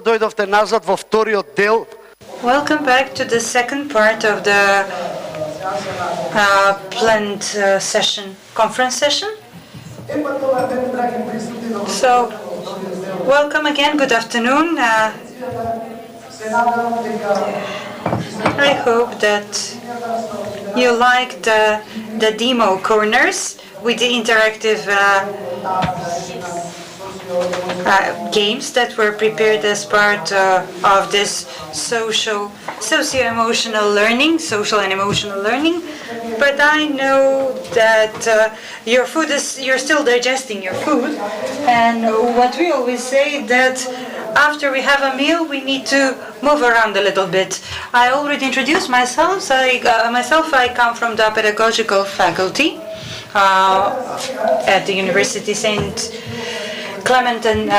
Дойдовте назад во вториот дел. Welcome back to the second part of the planned conference session. So, welcome again, good afternoon. I hope that you liked the demo corners with the interactive games that were prepared as part of this socio-emotional learning, social and emotional learning. But I know that you're still digesting your food, and what we always say that after we have a meal, we need to move around a little bit. I already introduced myself. I come from the pedagogical faculty at the University St. Clement and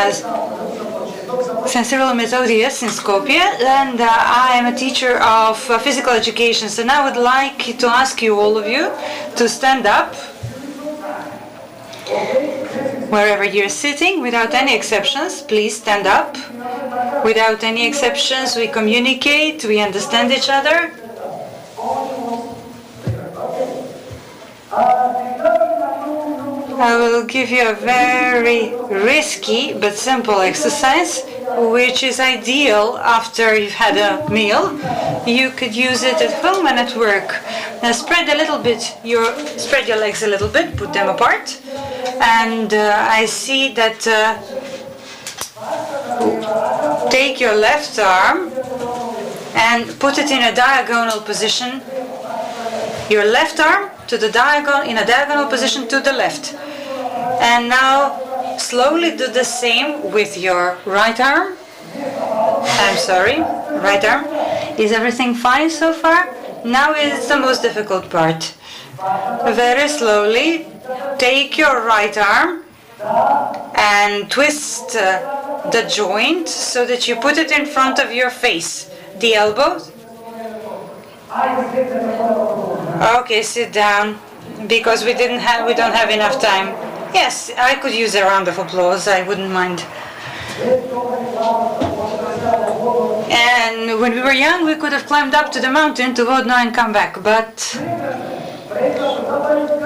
St. Cyril and Methodius in Skopje, and I am a teacher of physical education. So now I would like to ask you, all of you, to stand up wherever you're sitting, without any exceptions. Please stand up. Without any exceptions, we communicate, we understand each other. I will give you a very risky but simple exercise, which is ideal after you've had a meal. You could use it at home and at work. Now spread your legs a little bit, put them apart, and I see that take your left arm and put it in a diagonal position. Your left arm to the in a diagonal position to the left. And now slowly do the same with your right arm. I'm sorry, right arm. Is everything fine so far? Now is the most difficult part. Very slowly take your right arm and twist the joint so that you put it in front of your face. The elbows. Okay, sit down, because we don't have enough time. Yes, I could use a round of applause, I wouldn't mind. And when we were young, we could have climbed up to the mountain to Vodno and come back, but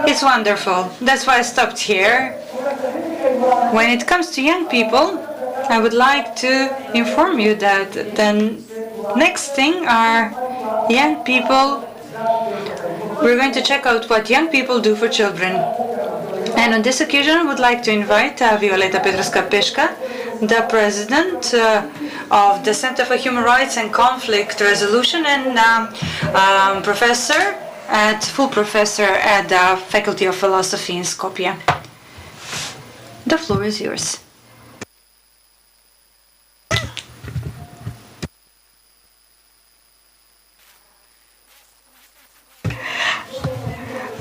it's wonderful. That's why I stopped here. When it comes to young people, I would like to inform you that the next thing are young people. We're going to check out what young people do for children. And on this occasion, I would like to invite Violeta Petrovska-Peška, the president of the Center for Human Rights and Conflict Resolution, and full professor at the Faculty of Philosophy in Skopje. The floor is yours.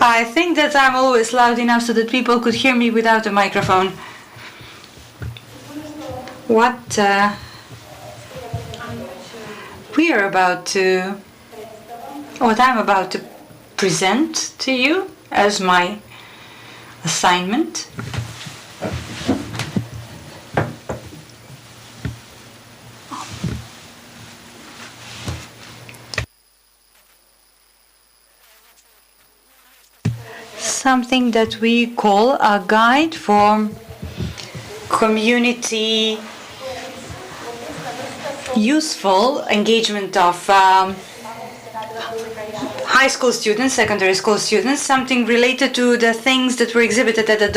I think that I'm always loud enough so that people could hear me without a microphone. What I'm about to present to you as my assignment something that we call a guide for community useful engagement of high school students, secondary school students, something related to the things that were exhibited at the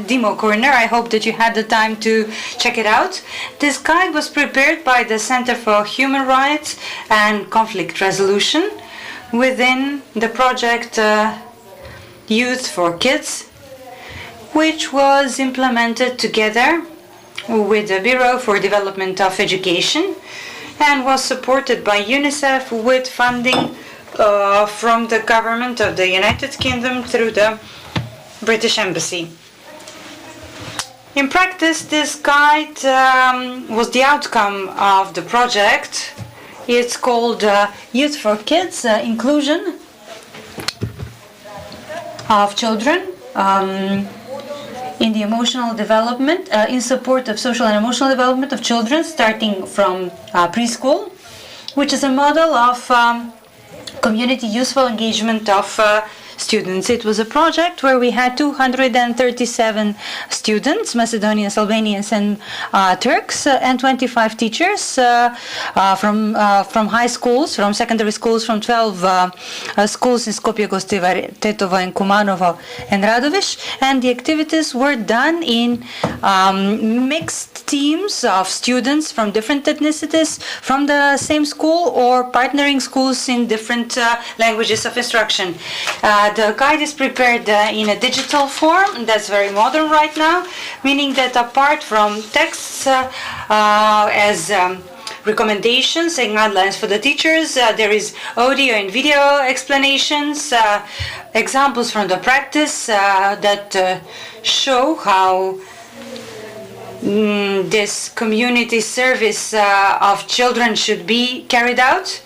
demo corner. I hope that you had the time to check it out. This guide was prepared by the Center for Human Rights and Conflict Resolution within the project Youth for Kids, which was implemented together with the Bureau for Development of Education and was supported by UNICEF with funding from the government of the United Kingdom through the British Embassy. In practice, this guide was the outcome of the project. It's called Youth for Kids, Inclusion of Children in the emotional development, in support of social and emotional development of children starting from preschool, which is a model of community useful engagement of students. It was a project where we had 237 students, Macedonians, Albanians, and Turks, and 25 teachers from high schools, from secondary schools, from 12 schools in Skopje, Gostivar, Tetovo, and Kumanovo, and Radoviš. And the activities were done in mixed teams of students from different ethnicities, from the same school, or partnering schools in different languages of instruction. The guide is prepared in a digital form. That's very modern right now, meaning that apart from texts as recommendations and guidelines for the teachers, there is audio and video explanations, examples from the practice that show how this community service of children should be carried out,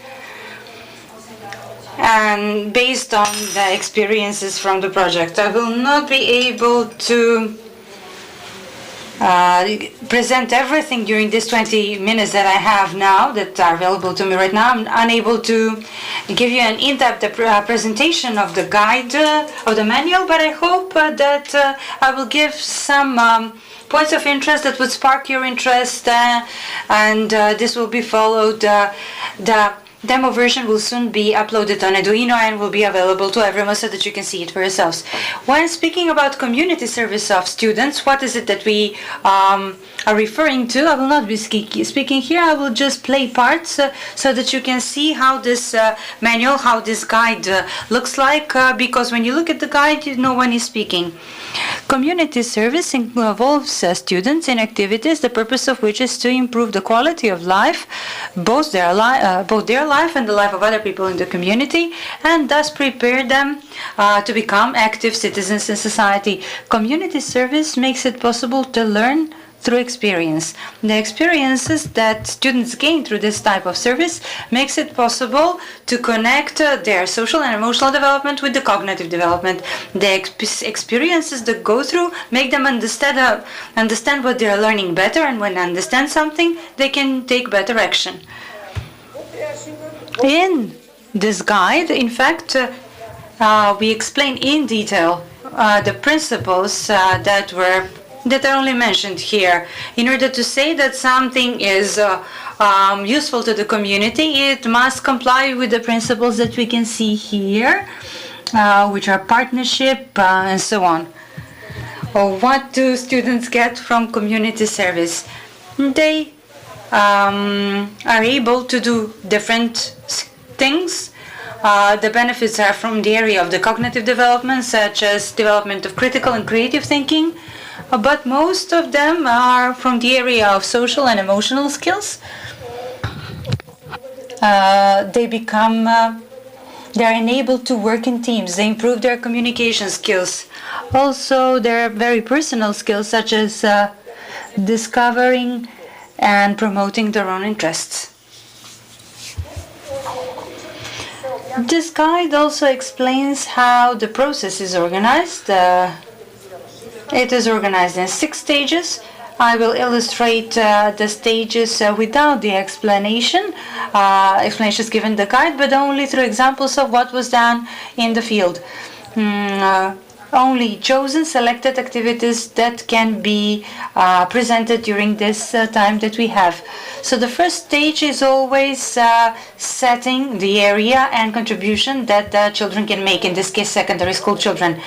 and based on the experiences from the project. I will not be able to present everything during these 20 minutes that I have now, that are available to me right now. I'm unable to give you an in-depth presentation of the guide, of the manual, but I hope that I will give some points of interest that would spark your interest, and this will be followed. The demo version will soon be uploaded on Arduino and will be available to everyone so that you can see it for yourselves. When speaking about community service of students, what is it that we are referring to? I will not be speaking here. I will just play parts so that you can see how this manual, how this guide looks like, because when you look at the guide, no one is speaking. Community service involves students in activities, the purpose of which is to improve the quality of life, both their life and the life of other people in the community, and thus prepare them to become active citizens in society. Community service makes it possible to learn through experience. The experiences that students gain through this type of service makes it possible to connect their social and emotional development with the cognitive development. The experiences that go through make them understand what they are learning better, and when they understand something, they can take better action. In this guide, in fact, we explain in detail the principles that are only mentioned here. In order to say that something is useful to the community, it must comply with the principles that we can see here, which are partnership and so on. What do students get from community service? They are able to do different things. The benefits are from the area of the cognitive development, such as development of critical and creative thinking, but most of them are from the area of social and emotional skills. They're enabled to work in teams. They improve their communication skills. Also, there are very personal skills, such as discovering and promoting their own interests. This guide also explains how the process is organized. It is organized in 6 stages. I will illustrate the stages without the explanations given in the guide, but only through examples of what was done in the field. Only chosen, selected activities that can be presented during this time that we have. So the first stage is always setting the area and contribution that the children can make, in this case secondary school children.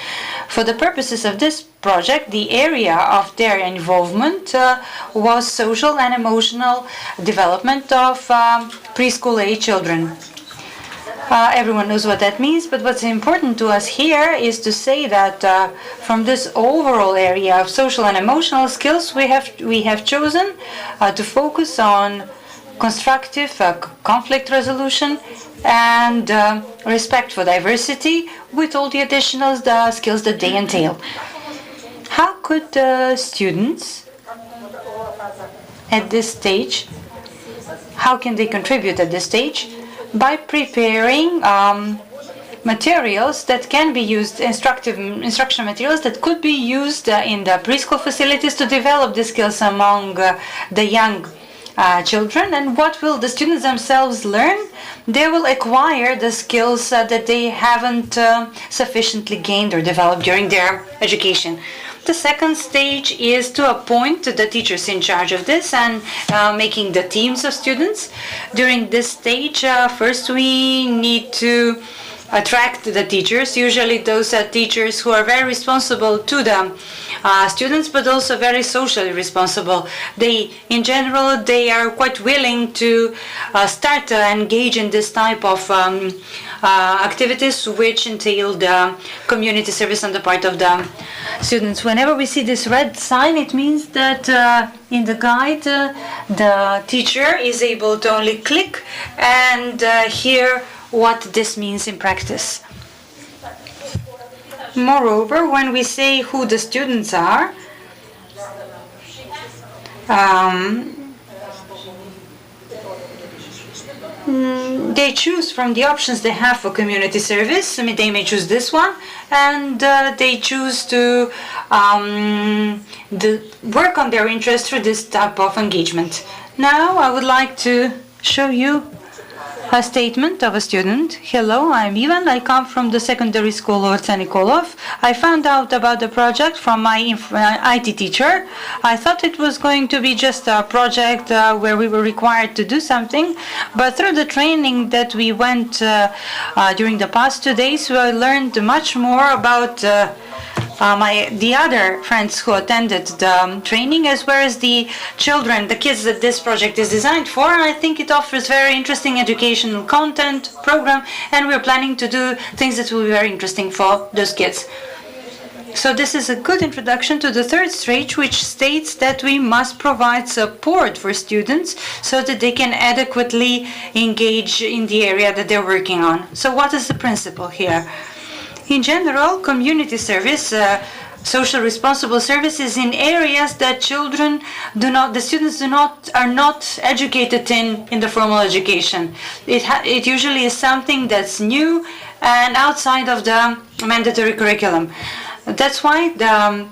For the purposes of this project, the area of their involvement was social and emotional development of preschool age children. Everyone knows what that means, but what's important to us here is to say that from this overall area of social and emotional skills, we have chosen to focus on constructive conflict resolution and respect for diversity, with all the additional skills that they entail. How could students at this stage, how can they contribute at this stage? By preparing materials that can be used, instruction materials that could be used in the preschool facilities to develop the skills among the young children. And what will the students themselves learn? They will acquire the skills that they haven't sufficiently gained or developed during their education. The second stage is to appoint the teachers in charge of this and making the teams of students. During this stage, first we need to attract the teachers, usually those teachers who are very responsible to the students, but also very socially responsible. In general, they are quite willing to start to engage in this type of activities which entail the community service on the part of the students. Whenever we see this red sign, it means that in the guide the teacher is able to only click and hear what this means in practice. Moreover, when we say who the students are, they choose from the options they have for community service. They may choose this one, and they choose to work on their interest through this type of engagement. Now I would like to show you a statement of a student. Hello, I'm Ivan. I come from the secondary school Orța Nikolov. I found out about the project from my IT teacher. I thought it was going to be just a project where we were required to do something, but through the training that we went during the past 2 days, we learned much more about the other friends who attended the training, as well as the children, the kids that this project is designed for. I think it offers very interesting educational content program, and we're planning to do things that will be very interesting for those kids. So this is a good introduction to the third stage, which states that we must provide support for students so that they can adequately engage in the area that they're working on. So what is the principle here? In general, community service, social responsible services in areas that the students are not educated in the formal education. It usually is something that's new and outside of the mandatory curriculum. That's why the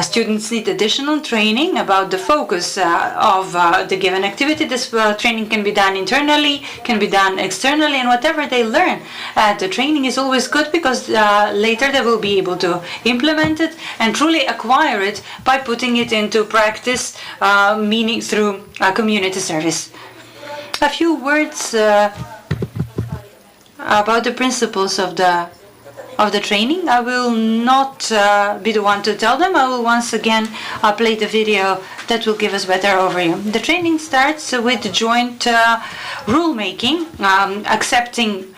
students need additional training about the focus of the given activity. This training can be done internally, can be done externally, and whatever they learn the training is always good, because later they will be able to implement it and truly acquire it by putting it into practice, meaning through community service. A few words about the principles of the training. I will not be the one to tell them. I will once again play the video that will give us better overview. The training starts with joint rule making, accepting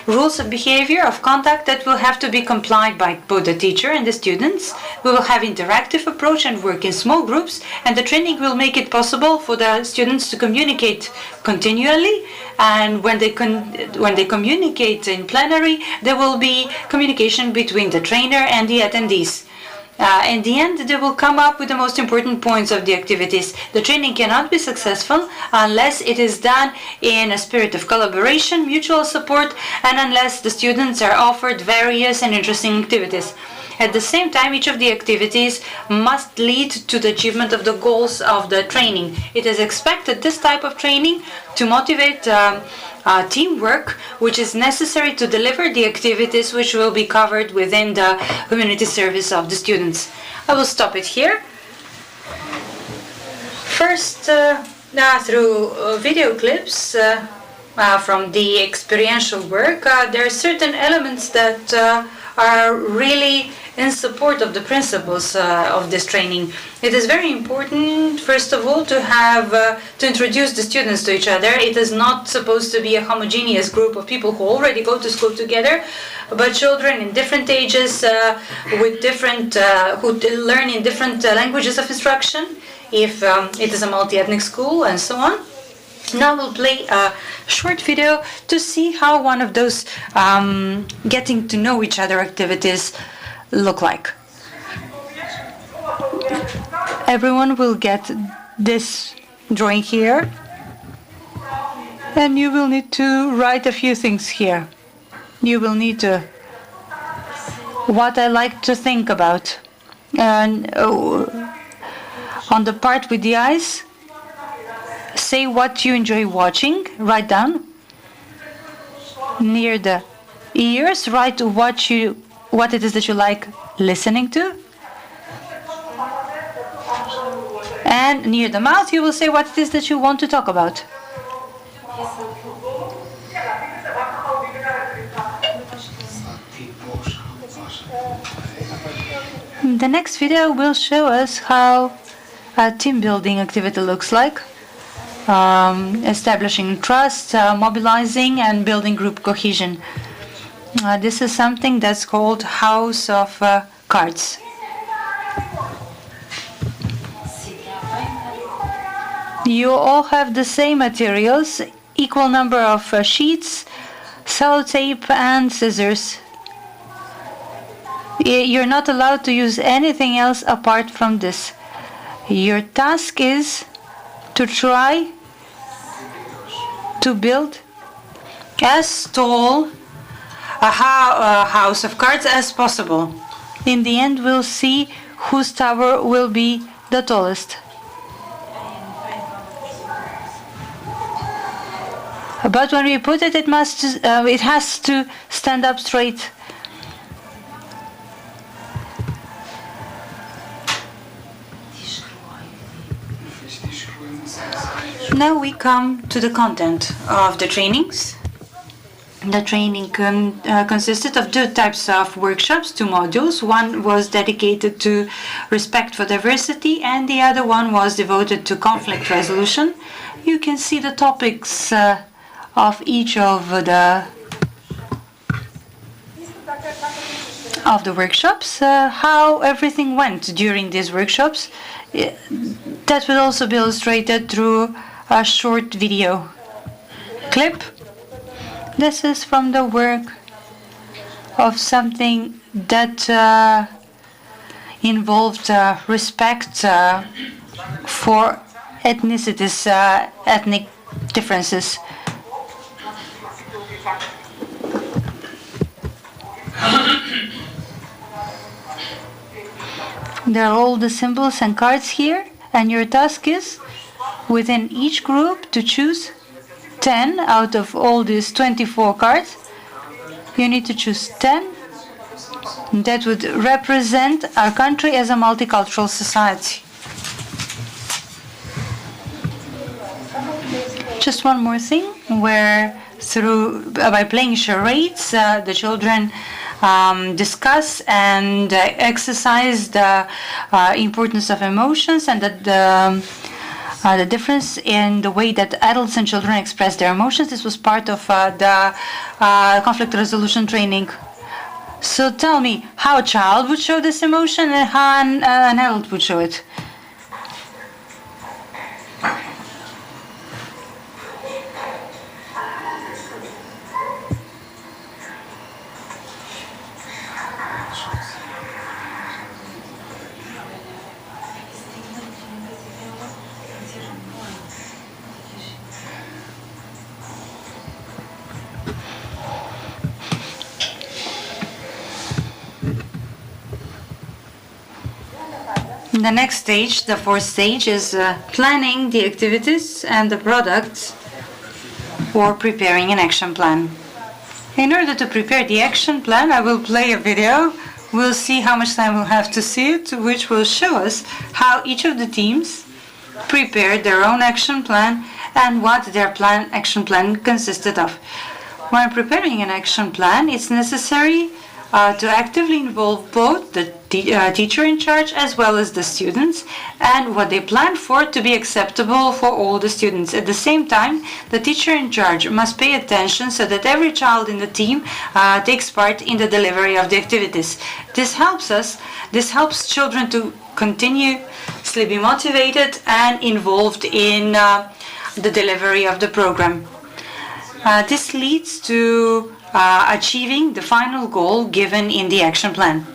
rules of behavior, of conduct that will have to be complied by both the teacher and the students. We will have interactive approach and work in small groups, and the training will make it possible for the students to communicate continually. And when they communicate in plenary, there will be communication between the trainer and the attendees. In the end, they will come up with the most important points of the activities. The training cannot be successful unless it is done in a spirit of collaboration, mutual support, and unless the students are offered various and interesting activities. At the same time, each of the activities must lead to the achievement of the goals of the training. It is expected, this type of training, to motivate teamwork, which is necessary to deliver the activities which will be covered within the community service of the students. I will stop it here. First, through video clips from the experiential work, there are certain elements that are really in support of the principles of this training. It is very important, first of all, to have to introduce the students to each other. It is not supposed to be a homogeneous group of people who already go to school together, but children in different ages with different who learn in different languages of instruction, if it is a multi-ethnic school, and so on. Now we'll play a short video to see how one of those getting to know each other activities look like. Everyone will get this drawing here. And you will need to write a few things here. You will need to what I like to think about. And on the part with the eyes, say what you enjoy watching, write down. Near the ears, write what it is that you like listening to. And near the mouth, you will say what it is that you want to talk about. The next video will show us how a team building activity looks like, establishing trust, mobilizing and building group cohesion. This is something that's called House of Cards. You all have the same materials, equal number of sheets, sellotape and scissors. You're not allowed to use anything else apart from this. Your task is to try to build as tall a house of cards as possible. In the end, we'll see whose tower will be the tallest. But when we put it, it has to stand up straight. Now we come to the content of the trainings. The training consisted of two types of workshops, two modules. One was dedicated to respect for diversity and the other one was devoted to conflict resolution. You can see the topics of each of the workshops, how everything went during these workshops. That will also be illustrated through a short video clip. This is from the work of something that involved respect for ethnicities, ethnic differences. There are all the symbols and cards here, and your task is within each group to choose 10 out of all these 24 cards. You need to choose 10 that would represent our country as a multicultural society. Just one more thing, where by playing charades, the children discuss and exercise the importance of emotions and the difference in the way that adults and children express their emotions. This was part of the conflict resolution training. So tell me how a child would show this emotion and how an adult would show it. The next stage, the fourth stage, is planning the activities and the products for preparing an action plan. In order to prepare the action plan, I will play a video. We'll see how much time we'll have to see it, which will show us how each of the teams prepared their own action plan and what their action plan consisted of. When preparing an action plan, it's necessary to actively involve both the teacher in charge as well as the students, and what they plan for to be acceptable for all the students. At the same time, the teacher in charge must pay attention so that every child in the team takes part in the delivery of the activities. This helps children to continuously be motivated and involved in the delivery of the program. This leads to achieving the final goal given in the action plan.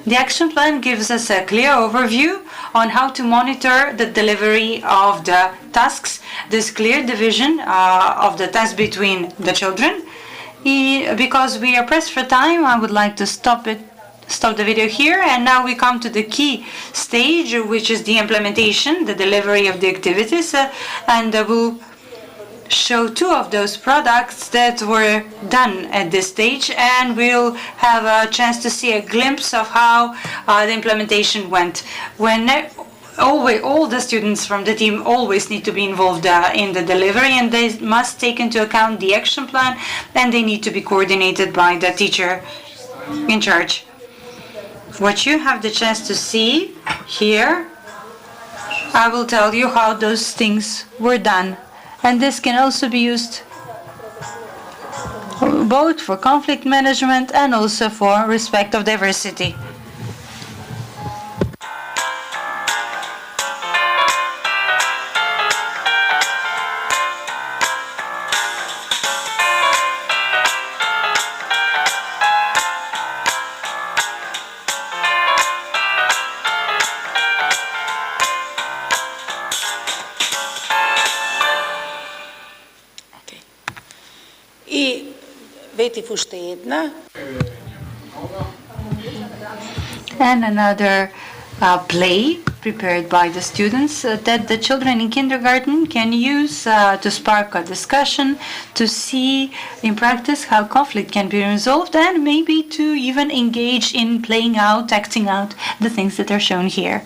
The action plan gives us a clear overview on how to monitor the delivery of the tasks. This clear division of the tasks between the children. Because we are pressed for time, I would like to stop the video here, and now we come to the key stage, which is the implementation, the delivery of the activities, and we'll show two of those products that were done at this stage, and we'll have a chance to see a glimpse of how the implementation went. All the students from the team always need to be involved in the delivery, and they must take into account the action plan, and they need to be coordinated by the teacher in charge. What you have the chance to see here, I will tell you how those things were done. And this can also be used both for conflict management and also for respect of diversity. And another play prepared by the students that the children in kindergarten can use to spark a discussion, to see in practice how conflict can be resolved, and maybe to even engage in playing out, acting out the things that are shown here.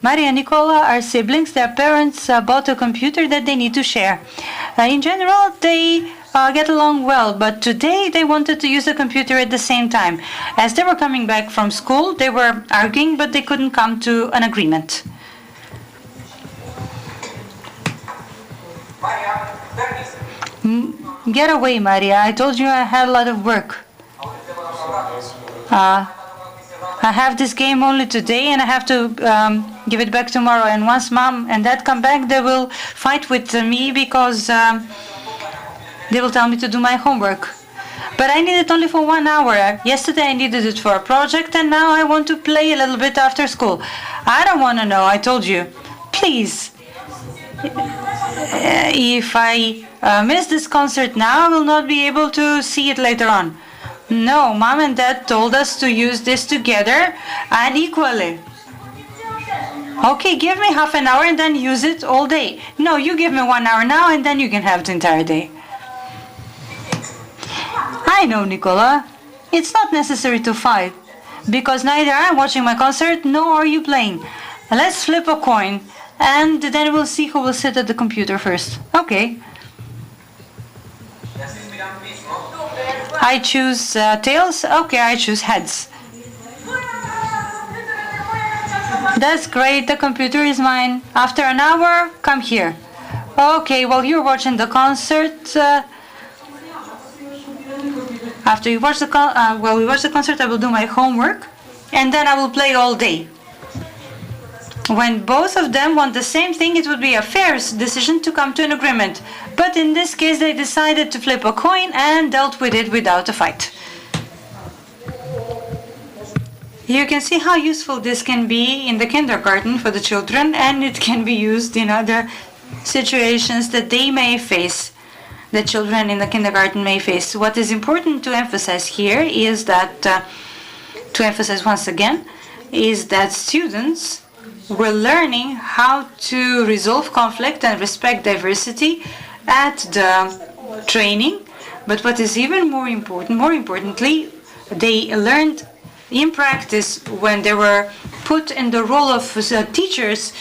Maria and Nicola are siblings. Their parents bought a computer that they need to share. In general, they get along well, but today they wanted to use the computer at the same time. As they were coming back from school, they were arguing, but they couldn't come to an agreement. Get away, Maria. I told you I had a lot of work. I have this game only today, and I have to give it back tomorrow. And once Mom and Dad come back, they will fight with me because they will tell me to do my homework. But I need it only for 1 hour. Yesterday I needed it for a project, and now I want to play a little bit after school. I don't want to know, I told you. Please. If I miss this concert now, I will not be able to see it later on. No, Mom and Dad told us to use this together and equally. Okay, give me half an hour and then use it all day. No, you give me 1 hour now and then you can have the entire day. I know, Nicola. It's not necessary to fight, because neither I'm watching my concert nor are you playing. Let's flip a coin, and then we'll see who will sit at the computer first. Okay. I choose tails. Okay, I choose heads. That's great. The computer is mine. After an hour, come here. Okay, while you're watching the concert, after you watch while we watch the concert, I will do my homework, and then I will play all day. When both of them want the same thing, it would be a fair decision to come to an agreement. But in this case, they decided to flip a coin and dealt with it without a fight. You can see how useful this can be in the kindergarten for the children, and it can be used in other situations that they may face, the children in the kindergarten may face. What is important to emphasize here is that, to emphasize once again, is that students were learning how to resolve conflict and respect diversity at the training. But what is even more importantly, they learned in practice when they were put in the role of teachers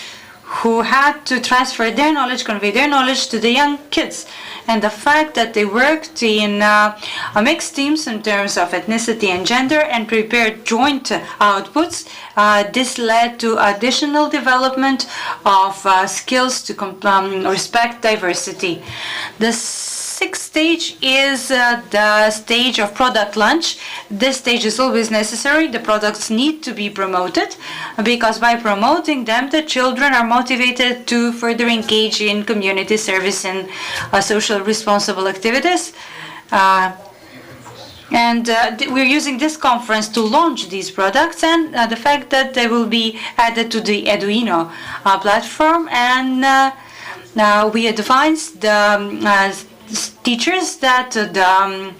who had to transfer their knowledge, convey their knowledge to the young kids. And the fact that they worked in mixed teams in terms of ethnicity and gender and prepared joint outputs, this led to additional development of skills to respect diversity. The sixth stage is the stage of product launch. This stage is always necessary. The products need to be promoted, because by promoting them, the children are motivated to further engage in community service and social responsible activities. And we're using this conference to launch these products, and the fact that they will be added to the Arduino platform. And we advise the teachers that the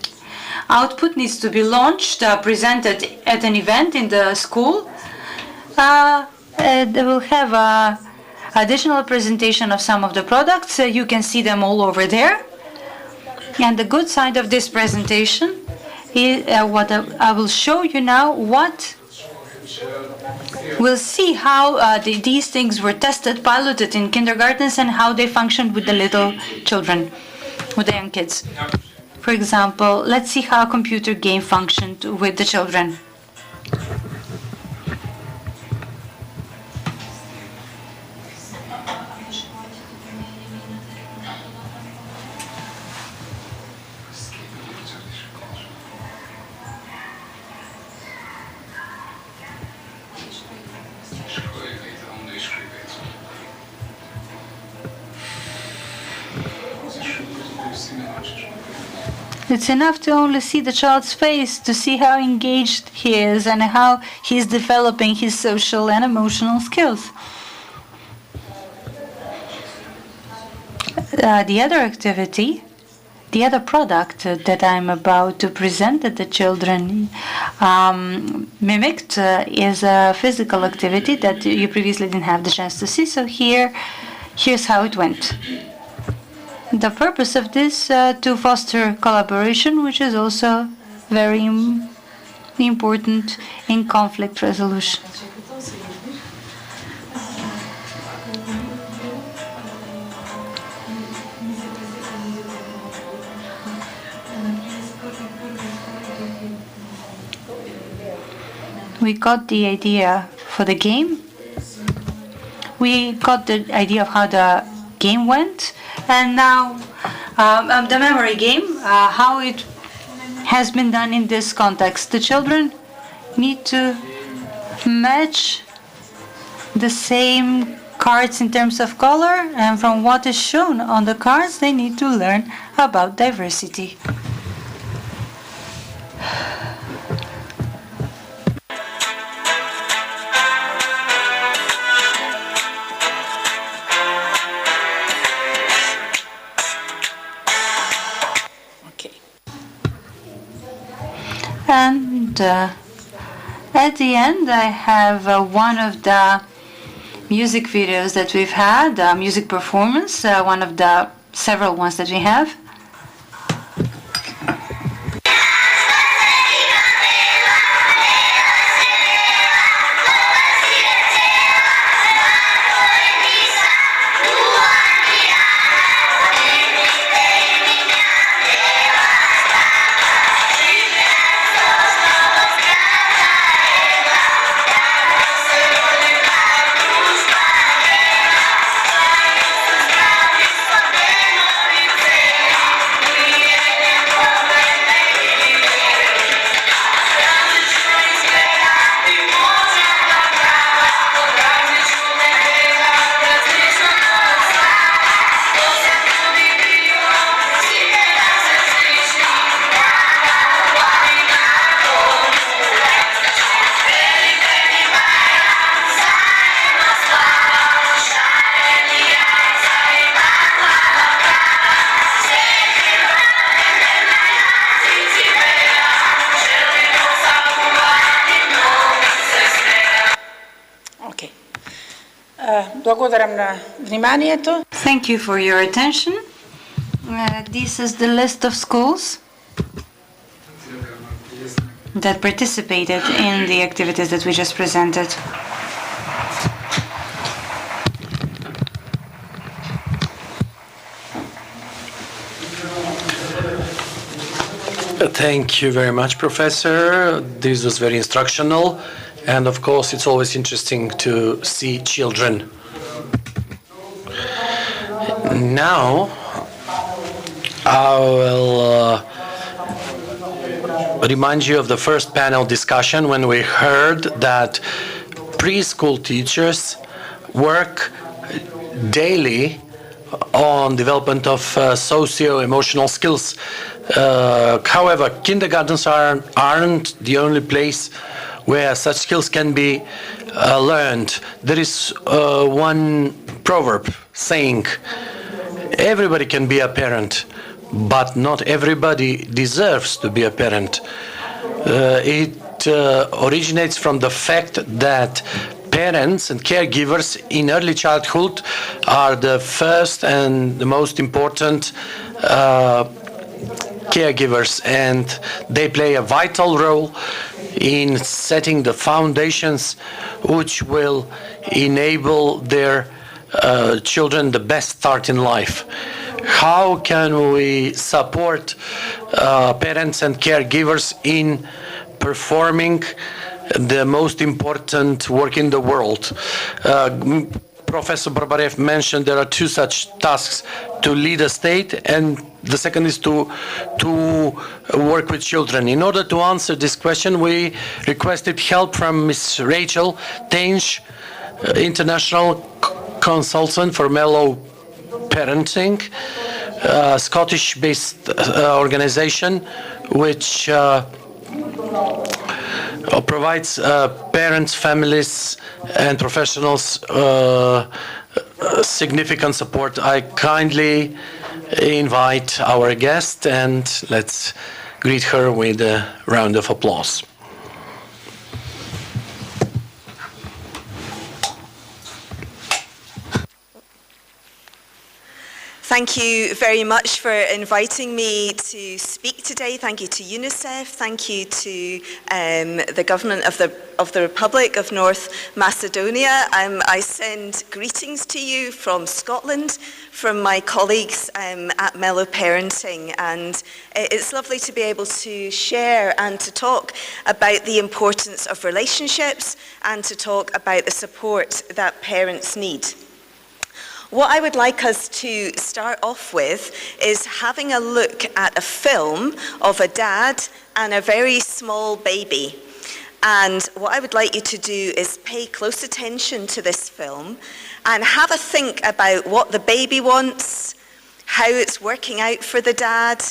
output needs to be launched, presented at an event in the school. They will have additional presentation of some of the products. You can see them all over there. And the good side of this presentation is what I will show you now. We'll see how these things were tested, piloted in kindergartens, and how they functioned with the little children, with the young kids. For example, let's see how a computer game functioned with the children. It's enough to only see the child's face to see how engaged he is and how he's developing his social and emotional skills. The other activity, the other product that I'm about to present that the children mimicked is a physical activity that you previously didn't have the chance to see. So here's how it went. The purpose of this to foster collaboration, which is also very important in conflict resolution. We got the idea for the game. We got the idea of how the game went, and now the memory game, how it has been done in this context. The children need to match the same cards in terms of color, and from what is shown on the cards, they need to learn about diversity. And at the end, I have one of the music videos that we've had, music performance, one of the several ones that we have. Thank you for your attention. This is the list of schools that participated in the activities that we just presented. Thank you very much, Professor. This was very instructional. And of course, it's always interesting to see children. Now, I will remind you of the first panel discussion when we heard that preschool teachers work daily on development of socio-emotional skills. However, kindergartens aren't the only place where such skills can be learned. There is one proverb saying, everybody can be a parent, but not everybody deserves to be a parent. It originates from the fact that parents and caregivers in early childhood are the first and the most important caregivers, and they play a vital role in setting the foundations which will enable their children the best start in life. How can we support parents and caregivers in performing the most important work in the world? Professor Barbarev mentioned there are two such tasks: to lead a state, and the second is to work with children. In order to answer this question, we requested help from Ms. Rachel Tainch, international consultant for Mellow Parenting, a Scottish-based organization which provides parents, families, and professionals significant support. I kindly invite our guest, and let's greet her with a round of applause. Thank you very much for inviting me to speak today. Thank you to UNICEF. Thank you to the government of the Republic of North Macedonia. I send greetings to you from Scotland, from my colleagues at Mellow Parenting, and it's lovely to be able to share and to talk about the importance of relationships and to talk about the support that parents need. What I would like us to start off with is having a look at a film of a dad and a very small baby. And what I would like you to do is pay close attention to this film and have a think about what the baby wants, how it's working out for the dad.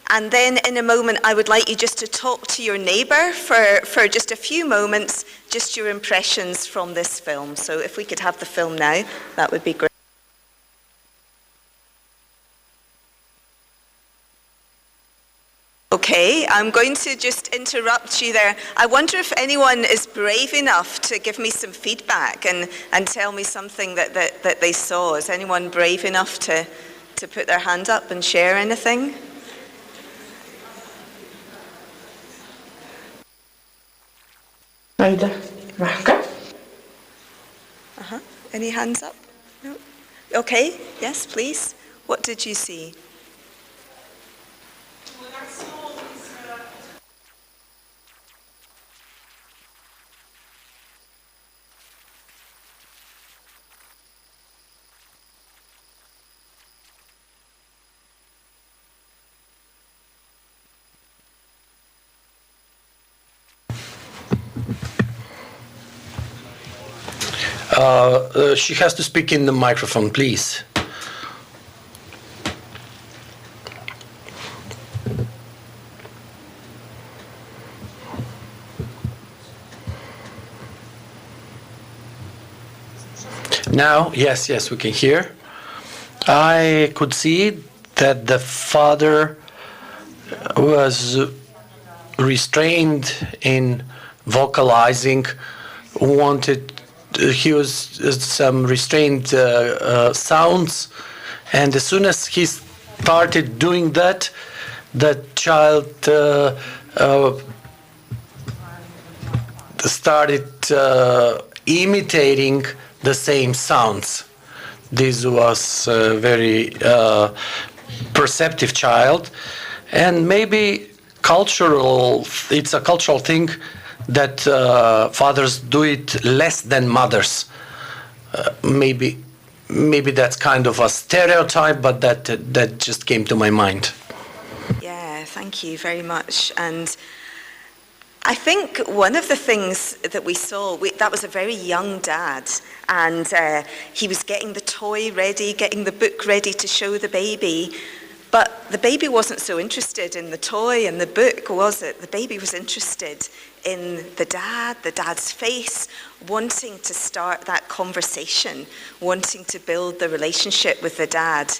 And then in a moment, I would like you just to talk to your neighbour for just a few moments, just your impressions from this film. So if we could have the film now, that would be great. Okay, I'm going to just interrupt you there. I wonder if anyone is brave enough to give me some feedback and tell me something that they saw. Is anyone brave enough to put their hand up and share anything? Any hands up? No? Okay, yes, please. What did you see? She has to speak in the microphone, please. Now, yes, we can hear. I could see that the father was restrained in vocalizing, he was some restrained sounds, and as soon as he started doing that, the child started imitating the same sounds. This was a very perceptive child, and maybe it's a cultural thing that fathers do it less than mothers. Maybe that's kind of a stereotype, but that just came to my mind. Yeah, thank you very much. And I think one of the things that we saw, that was a very young dad, and he was getting the toy ready, getting the book ready to show the baby, but the baby wasn't so interested in the toy and the book, was it? The baby was interested in the dad's face, wanting to start that conversation, wanting to build the relationship with the dad.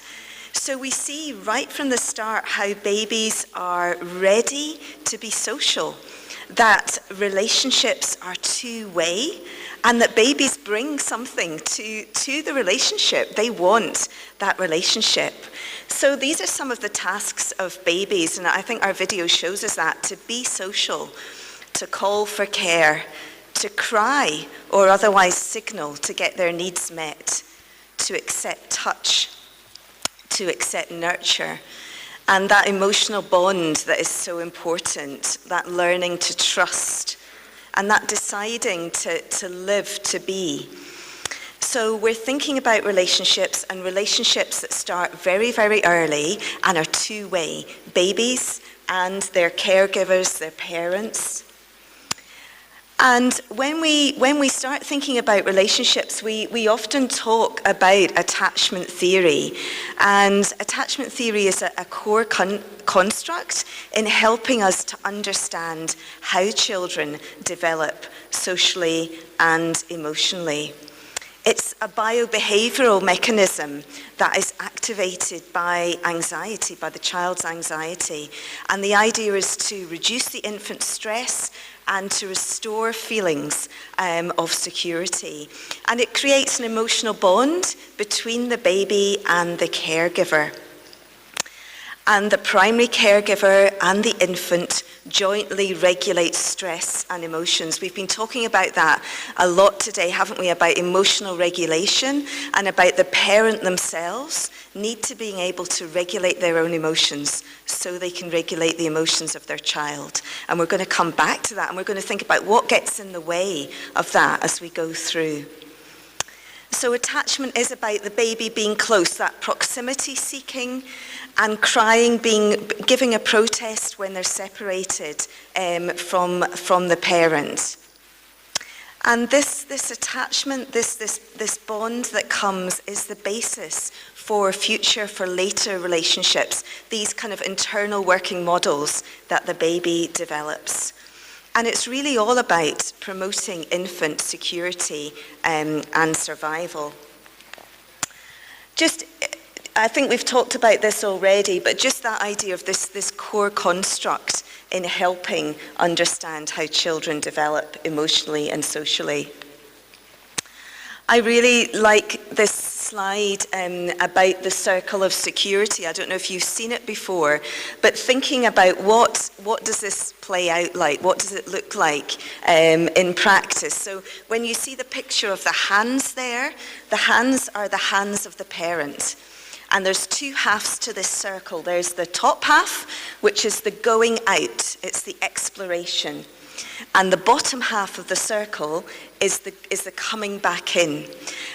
So we see right from the start how babies are ready to be social, that relationships are two-way, and that babies bring something to the relationship. They want that relationship. So these are some of the tasks of babies, and I think our video shows us that: to be social, to call for care, to cry or otherwise signal to get their needs met, to accept touch, to accept nurture. And that emotional bond that is so important, that learning to trust, and that deciding to live, to be. So we're thinking about relationships, and relationships that start very, very early and are two-way. Babies and their caregivers, their parents. And when we start thinking about relationships, we often talk about attachment theory. And attachment theory is a core construct in helping us to understand how children develop socially and emotionally. It's a biobehavioral mechanism that is activated by anxiety, by the child's anxiety. And the idea is to reduce the infant's stress and to restore feelings of security. And it creates an emotional bond between the baby and the caregiver. And the primary caregiver and the infant jointly regulate stress and emotions. We've been talking about that a lot today, haven't we? About emotional regulation and about the parent themselves need to being able to regulate their own emotions so they can regulate the emotions of their child. And we're going to come back to that, and we're going to think about what gets in the way of that as we go through. So attachment is about the baby being close, that proximity seeking, and crying, giving a protest when they're separated from the parent. And this attachment, this bond that comes, is the basis for later relationships, these kind of internal working models that the baby develops. And it's really all about promoting infant security and survival. I think we've talked about this already, but just that idea of this core construct in helping understand how children develop emotionally and socially. I really like this slide about the circle of security. I don't know if you've seen it before, but thinking about what does this play out like? What does it look like in practice? So when you see the picture of the hands there, the hands are the hands of the parent. And there's two halves to this circle. There's the top half, which is the going out. It's the exploration. And the bottom half of the circle is the coming back in.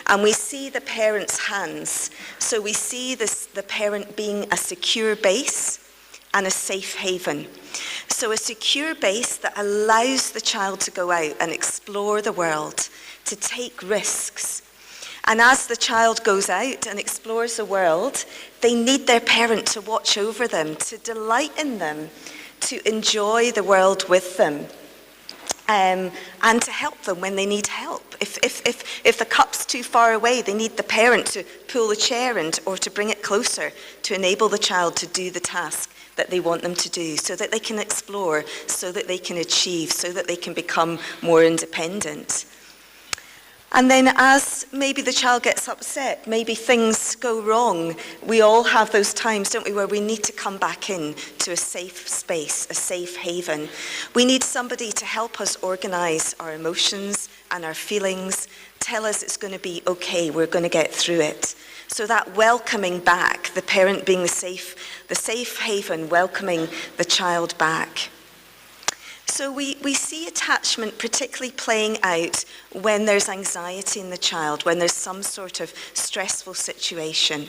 And we see the parent's hands. So we see the parent being a secure base and a safe haven. So a secure base that allows the child to go out and explore the world, to take risks. And as the child goes out and explores the world, they need their parent to watch over them, to delight in them, to enjoy the world with them. And to help them when they need help. If the cup's too far away, they need the parent to pull the chair or to bring it closer to enable the child to do the task that they want them to do, so that they can explore, so that they can achieve, so that they can become more independent. And then as maybe the child gets upset, maybe things go wrong, we all have those times, don't we, where we need to come back in to a safe space, a safe haven. We need somebody to help us organize our emotions and our feelings, tell us it's going to be okay, we're going to get through it. So that welcoming back, the parent being the safe haven, welcoming the child back. So we see attachment particularly playing out when there's anxiety in the child, when there's some sort of stressful situation.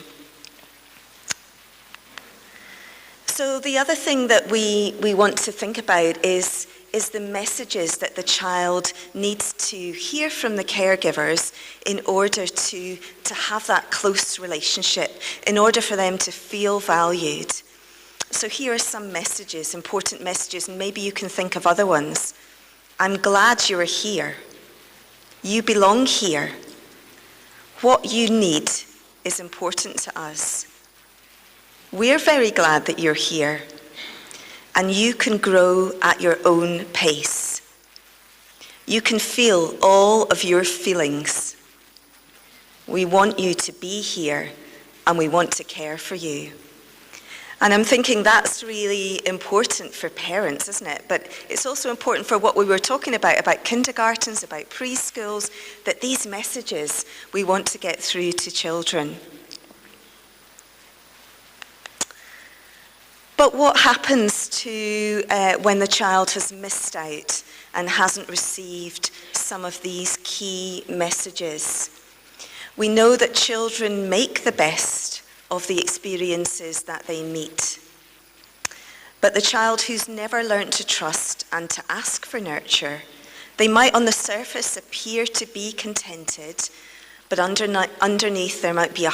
So the other thing that we want to think about is is the messages that the child needs to hear from the caregivers in order to have that close relationship, in order for them to feel valued. So here are some messages, important messages, and maybe you can think of other ones. I'm glad you are here. You belong here. What you need is important to us. We're very glad that you're here, and you can grow at your own pace. You can feel all of your feelings. We want you to be here, and we want to care for you. And I'm thinking that's really important for parents, isn't it? But it's also important for what we were talking about kindergartens, about preschools, that these messages we want to get through to children. But what happens to when the child has missed out and hasn't received some of these key messages? We know that children make the best of the experiences that they meet. But the child who's never learnt to trust and to ask for nurture, they might on the surface appear to be contented, but underneath there might be a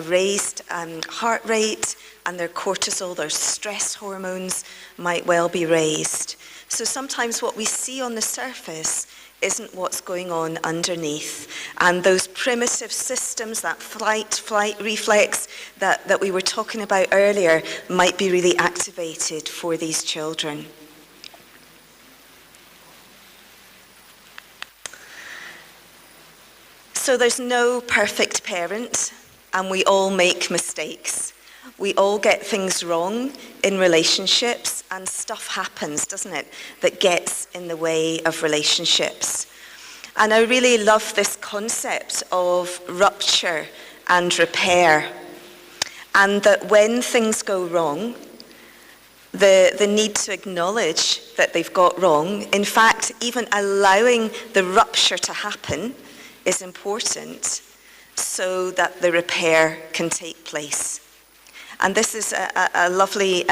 raised heart rate, and their cortisol, their stress hormones might well be raised. So sometimes what we see on the surface isn't what's going on underneath. And those primitive systems, that flight reflex that we were talking about earlier, might be really activated for these children. So there's no perfect parent, and we all make mistakes. We all get things wrong in relationships, and stuff happens, doesn't it, that gets in the way of relationships. And I really love this concept of rupture and repair, and that when things go wrong, the need to acknowledge that they've got wrong, in fact, even allowing the rupture to happen is important so that the repair can take place. And this is a lovely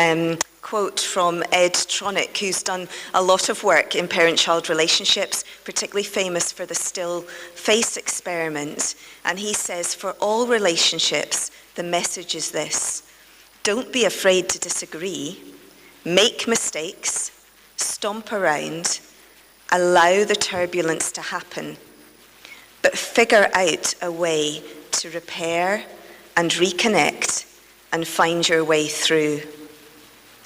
quote from Ed Tronick, who's done a lot of work in parent-child relationships, particularly famous for the still face experiment. And he says, for all relationships, the message is this: don't be afraid to disagree, make mistakes, stomp around, allow the turbulence to happen, but figure out a way to repair and reconnect and find your way through.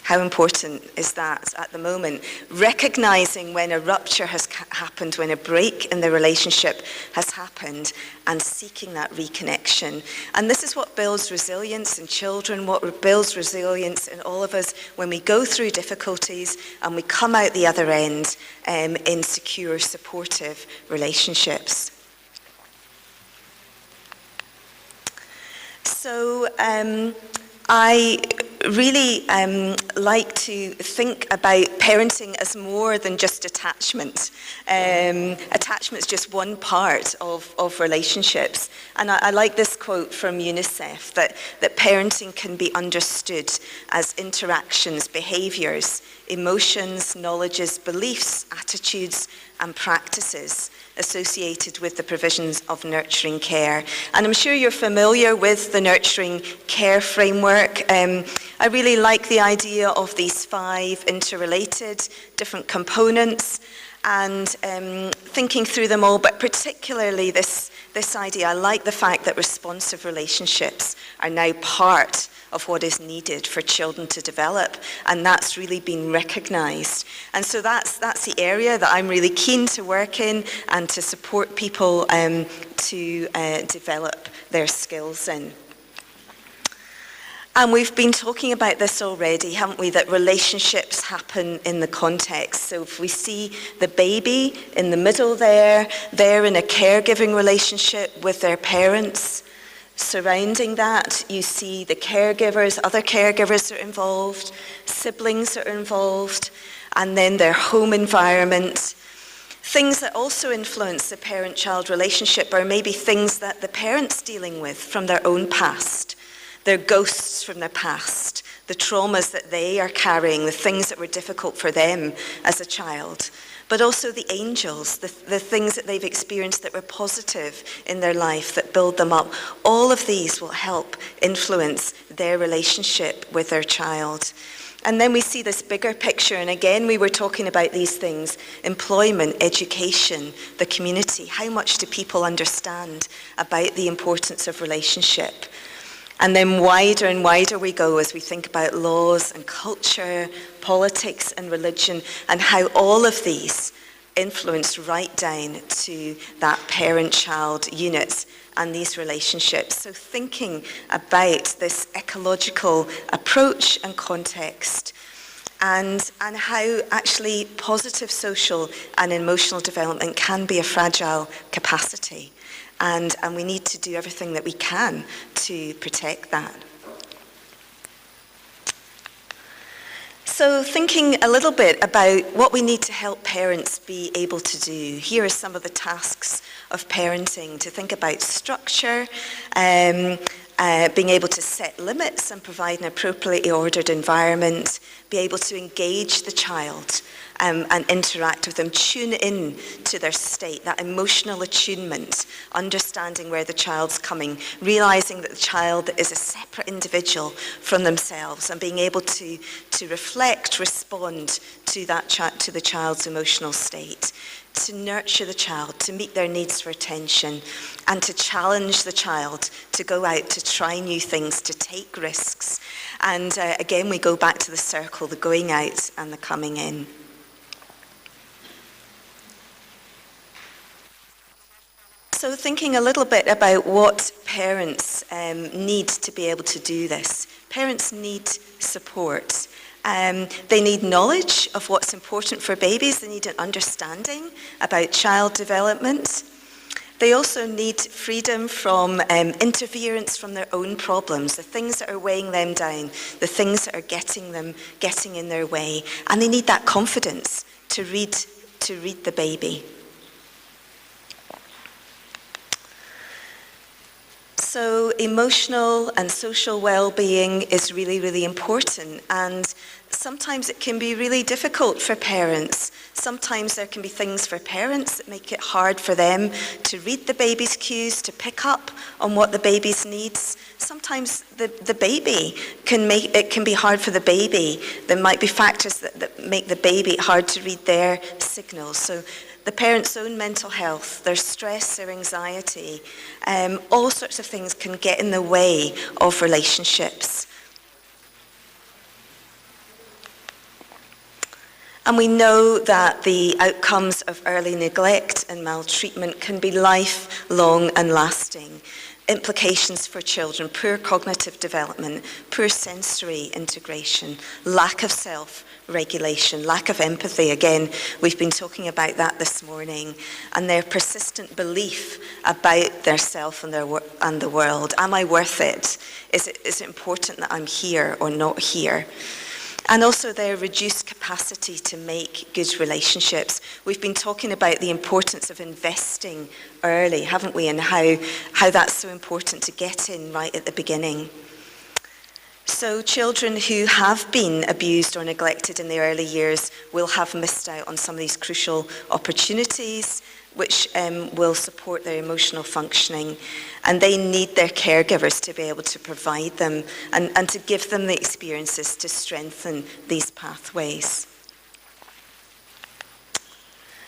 How important is that at the moment? Recognizing when a rupture has happened, when a break in the relationship has happened, and seeking that reconnection. And this is what builds resilience in children, what builds resilience in all of us when we go through difficulties and we come out the other end in secure, supportive relationships. So I really like to think about parenting as more than just attachment. Attachment is just one part of relationships. And I like this quote from UNICEF, that parenting can be understood as interactions, behaviors, emotions, knowledges, beliefs, attitudes, and practices associated with the provisions of nurturing care. And I'm sure you're familiar with the nurturing care framework. I really like the idea of these 5 interrelated different components, and thinking through them all, but particularly this idea. I like the fact that responsive relationships are now part of what is needed for children to develop, and that's really been recognized. And so that's the area that I'm really keen to work in and to support people to develop their skills in. And we've been talking about this already, haven't we, that relationships happen in the context. So if we see the baby in the middle there, they're in a caregiving relationship with their parents. Surrounding that, you see the caregivers, other caregivers are involved, siblings are involved, and then their home environment. Things that also influence the parent-child relationship are maybe things that the parent's dealing with from their own past. They're ghosts from their past, the traumas that they are carrying, the things that were difficult for them as a child, but also the angels, the things that they've experienced that were positive in their life, that build them up. All of these will help influence their relationship with their child. And then we see this bigger picture, and again we were talking about these things: employment, education, the community. How much do people understand about the importance of relationship? And then wider and wider we go as we think about laws and culture, politics and religion, and how all of these influence right down to that parent-child unit and these relationships. So thinking about this ecological approach and context, and how actually positive social and emotional development can be a fragile capacity. And we need to do everything that we can to protect that. So thinking a little bit about what we need to help parents be able to do. Here are some of the tasks of parenting: to think about structure, being able to set limits and provide an appropriately ordered environment, be able to engage the child and interact with them, tune in to their state, that emotional attunement, understanding where the child's coming, realizing that the child is a separate individual from themselves, and being able to reflect, respond to to the child's emotional state, to nurture the child, to meet their needs for attention, and to challenge the child to go out, to try new things, to take risks. And again, we go back to the circle, the going out and the coming in. So thinking a little bit about what parents need to be able to do this. Parents need support. They need knowledge of what's important for babies. They need an understanding about child development. They also need freedom from interference from their own problems, the things that are weighing them down, the things that are getting in their way. And they need that confidence to read the baby. So emotional and social well-being is really, really important, and sometimes it can be really difficult for parents. Sometimes there can be things for parents that make it hard for them to read the baby's cues, to pick up on what the baby's needs. Sometimes the baby can be hard for the baby. There might be factors that make the baby hard to read their signals. So the parent's own mental health, their stress, their anxiety, all sorts of things can get in the way of relationships. And we know that the outcomes of early neglect and maltreatment can be lifelong and lasting. Implications for children: poor cognitive development, poor sensory integration, lack of self-regulation, lack of empathy. Again, we've been talking about that this morning. And their persistent belief about their self and the world. Am I worth it? Is it important that I'm here or not here? And also their reduced capacity to make good relationships. We've been talking about the importance of investing early, haven't we? And how that's so important to get in right at the beginning. So children who have been abused or neglected in the early years will have missed out on some of these crucial opportunities, which will support their emotional functioning. And they need their caregivers to be able to provide them and to give them the experiences to strengthen these pathways.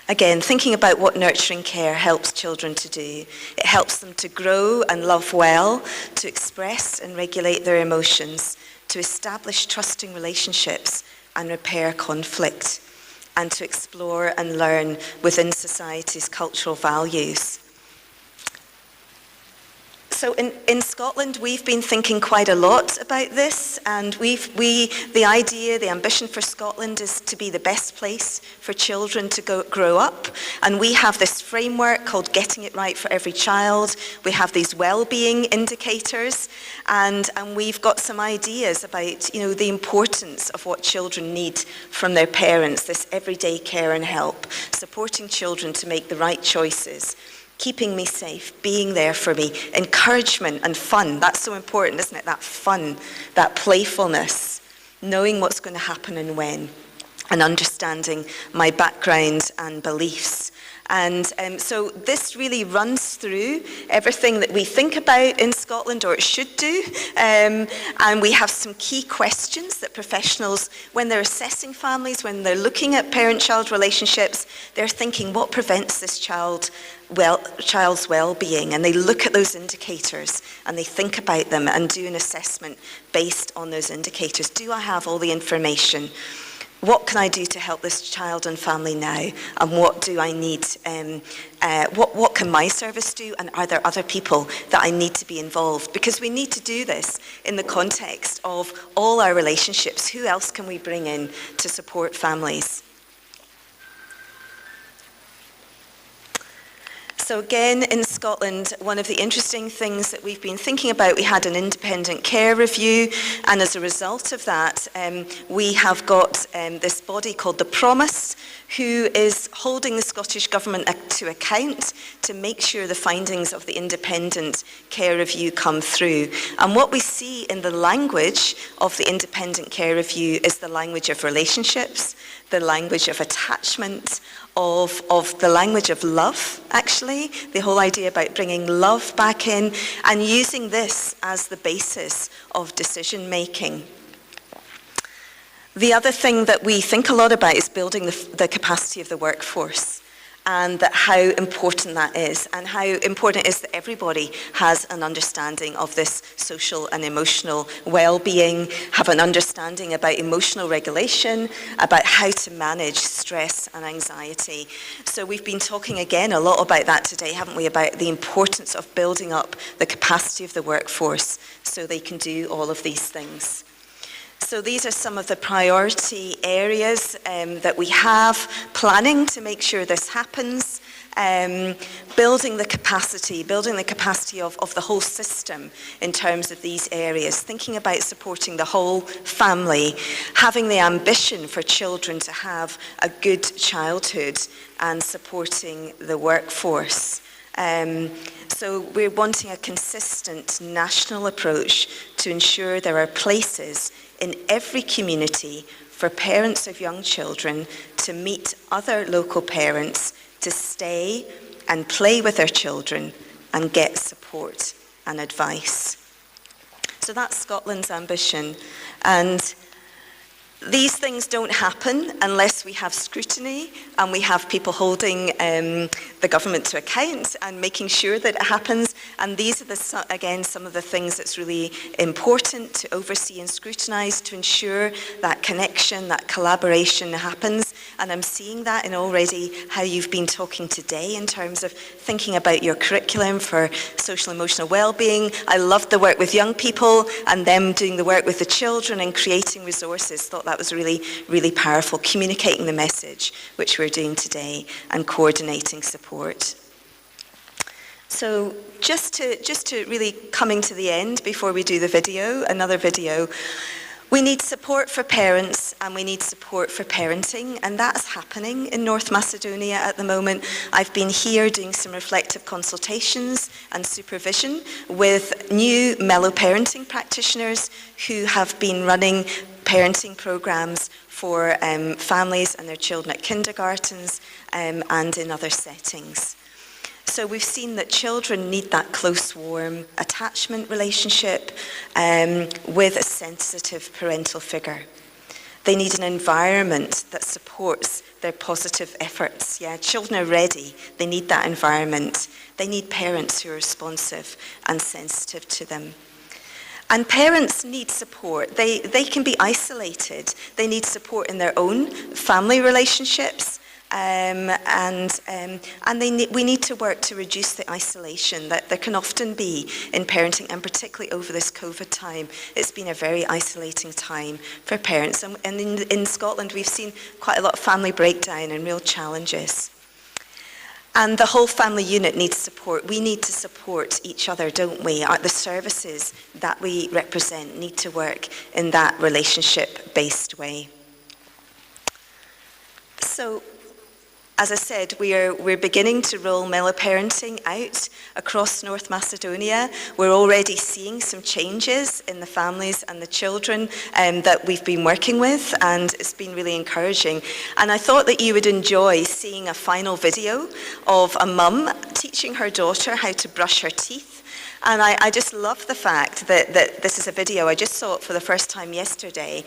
Again, thinking about what nurturing care helps children to do. It helps them to grow and love well, to express and regulate their emotions, to establish trusting relationships and repair conflict, and to explore and learn within society's cultural values. So in Scotland, we've been thinking quite a lot about this, and the ambition for Scotland is to be the best place for children to grow up. And we have this framework called Getting It Right for Every Child. We have these well-being indicators, and we've got some ideas about, the importance of what children need from their parents, this everyday care and help, supporting children to make the right choices, keeping me safe, being there for me, encouragement and fun. That's so important, isn't it? That fun, that playfulness. knowing what's going to happen and when, and understanding my background and beliefs. And so this really runs through everything that we think about in Scotland, or it should do. And we have some key questions that professionals, when they're assessing families, when they're looking at parent-child relationships, they're thinking, what prevents this child's well-being? And they look at those indicators and they think about them and do an assessment based on those indicators. Do I have all the information? What can I do to help this child and family now? And what do I need? What can my service do? And are there other people that I need to be involved? Because we need to do this in the context of all our relationships. Who else can we bring in to support families? So again, in Scotland, one of the interesting things that we've been thinking about, we had an independent care review, and as a result of that, we have got this body called the Promise, who is holding the Scottish Government to account to make sure the findings of the independent care review come through. And what we see in the language of the independent care review is the language of relationships, the language of attachment, of the language of love, actually, the whole idea about bringing love back in and using this as the basis of decision making. The other thing that we think a lot about is building the capacity of the workforce, and that how important that is, and how important it is that everybody has an understanding of this social and emotional well-being, have an understanding about emotional regulation, about how to manage stress and anxiety. So we've been talking again a lot about that today, haven't we, about the importance of building up the capacity of the workforce so they can do all of these things. So these are some of the priority areas that we have, planning to make sure this happens, building the capacity of the whole system in terms of these areas, thinking about supporting the whole family, having the ambition for children to have a good childhood, and supporting the workforce. So we're wanting a consistent national approach to ensure there are places in every community for parents of young children to meet other local parents, to stay and play with their children and get support and advice. So that's Scotland's ambition. And these things don't happen unless we have scrutiny and we have people holding the government to account and making sure that it happens. And these are, again, some of the things that's really important to oversee and scrutinise to ensure that connection, that collaboration happens. And I'm seeing that in already how you've been talking today in terms of thinking about your curriculum for social and emotional well-being. I loved the work with young people and them doing the work with the children and creating resources. Thought that was really, really powerful, communicating the message, which we're doing today, and coordinating support. So just to really coming to the end before we do the video, another video, we need support for parents and we need support for parenting, and that's happening in North Macedonia at the moment. I've been here doing some reflective consultations and supervision with new mellow parenting practitioners who have been running parenting programs for families and their children at kindergartens and in other settings. So we've seen that children need that close, warm attachment relationship with a sensitive parental figure. They need an environment that supports their positive efforts. Yeah, children are ready. They need that environment. They need parents who are responsive and sensitive to them. And parents need support. They can be isolated. They need support in their own family relationships. We need to work to reduce the isolation that there can often be in parenting, and particularly over this COVID time. It's been a very isolating time for parents. And in Scotland, we've seen quite a lot of family breakdown and real challenges. And the whole family unit needs support. We need to support each other, don't we? The services that we represent need to work in that relationship-based way. So, as I said, we're beginning to roll Meliparenting out across North Macedonia. We're already seeing some changes in the families and the children that we've been working with, and it's been really encouraging. And I thought that you would enjoy seeing a final video of a mum teaching her daughter how to brush her teeth. And I just love the fact that this is a video. I just saw it for the first time yesterday.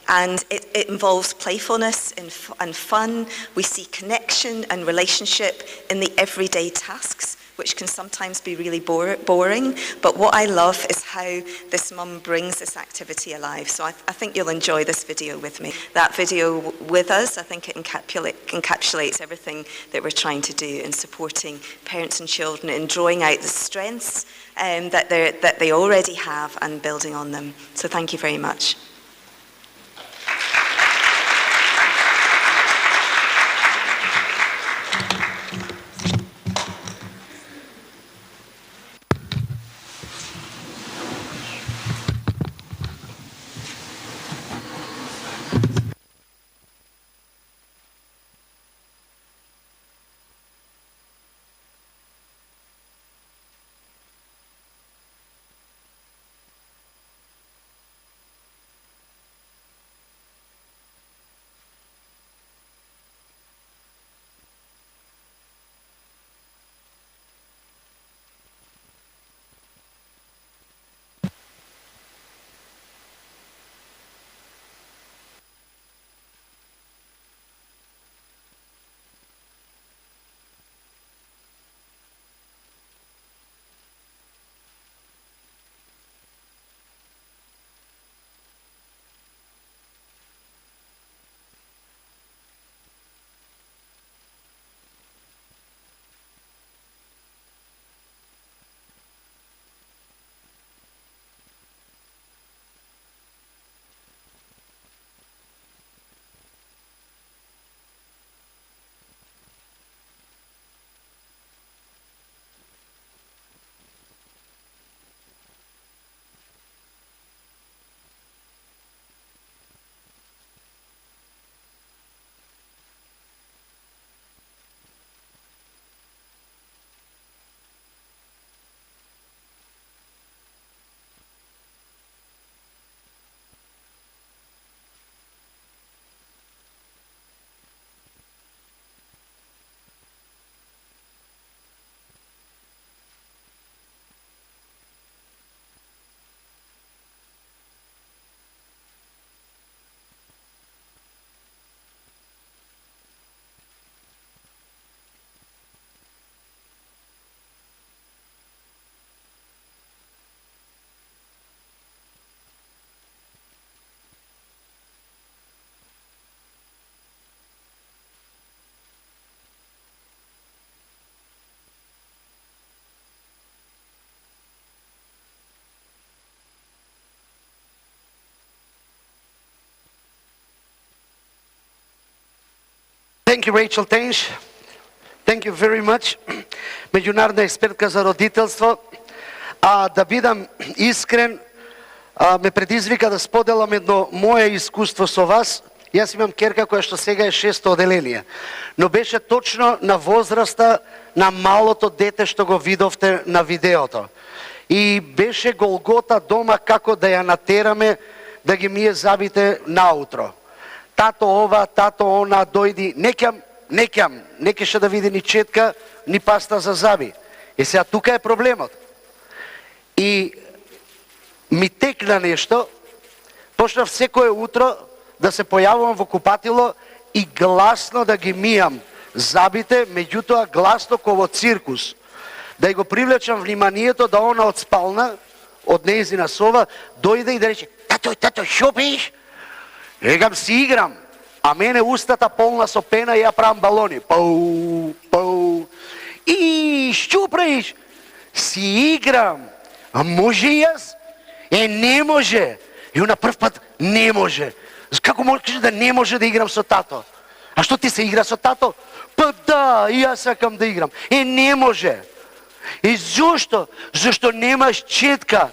And it involves playfulness and fun. We see connection and relationship in the everyday tasks, which can sometimes be really boring. But what I love is how this mum brings this activity alive. So I think you'll enjoy this video with me. That video with us, I think it encapsulates everything that we're trying to do in supporting parents and children in drawing out the strengths that they already have and building on them. So thank you very much. Thank you, Rachel Tench. Thank you very much. Меѓународна експертка за родителство. Да бидам искрен, ме предизвика да споделам едно мое искуство со вас. Јас имам керка која што сега е 6-то оделение, но беше точно на возраста на малото дете што го видовте на видеото. И беше голгота дома како да ја натераме да ги мие забите наутро. Тато ова, тато она, дојди, не кеше да види ни четка, ни паста за заби. И сега тука е проблемот. И ми текна нешто, почнав секое утро да се појавувам во купатило и гласно да ги мијам забите, меѓутоа гласно ко во циркус. Да ја го привлечам вниманието да она од спална, од нејзина соба, дојде и да рече: тато, шо беш? Рекам: си играм. А мене устата полна со пена и ја правам балони. Пау. И што правиш? Си играм. А може и јас? Не може. И на прв пат не може. Како можеш да не може да играм со тато? А што ти се игра со тато? Па да, и јас сакам да играм. Не може. И зошто? Зошто немаш четка.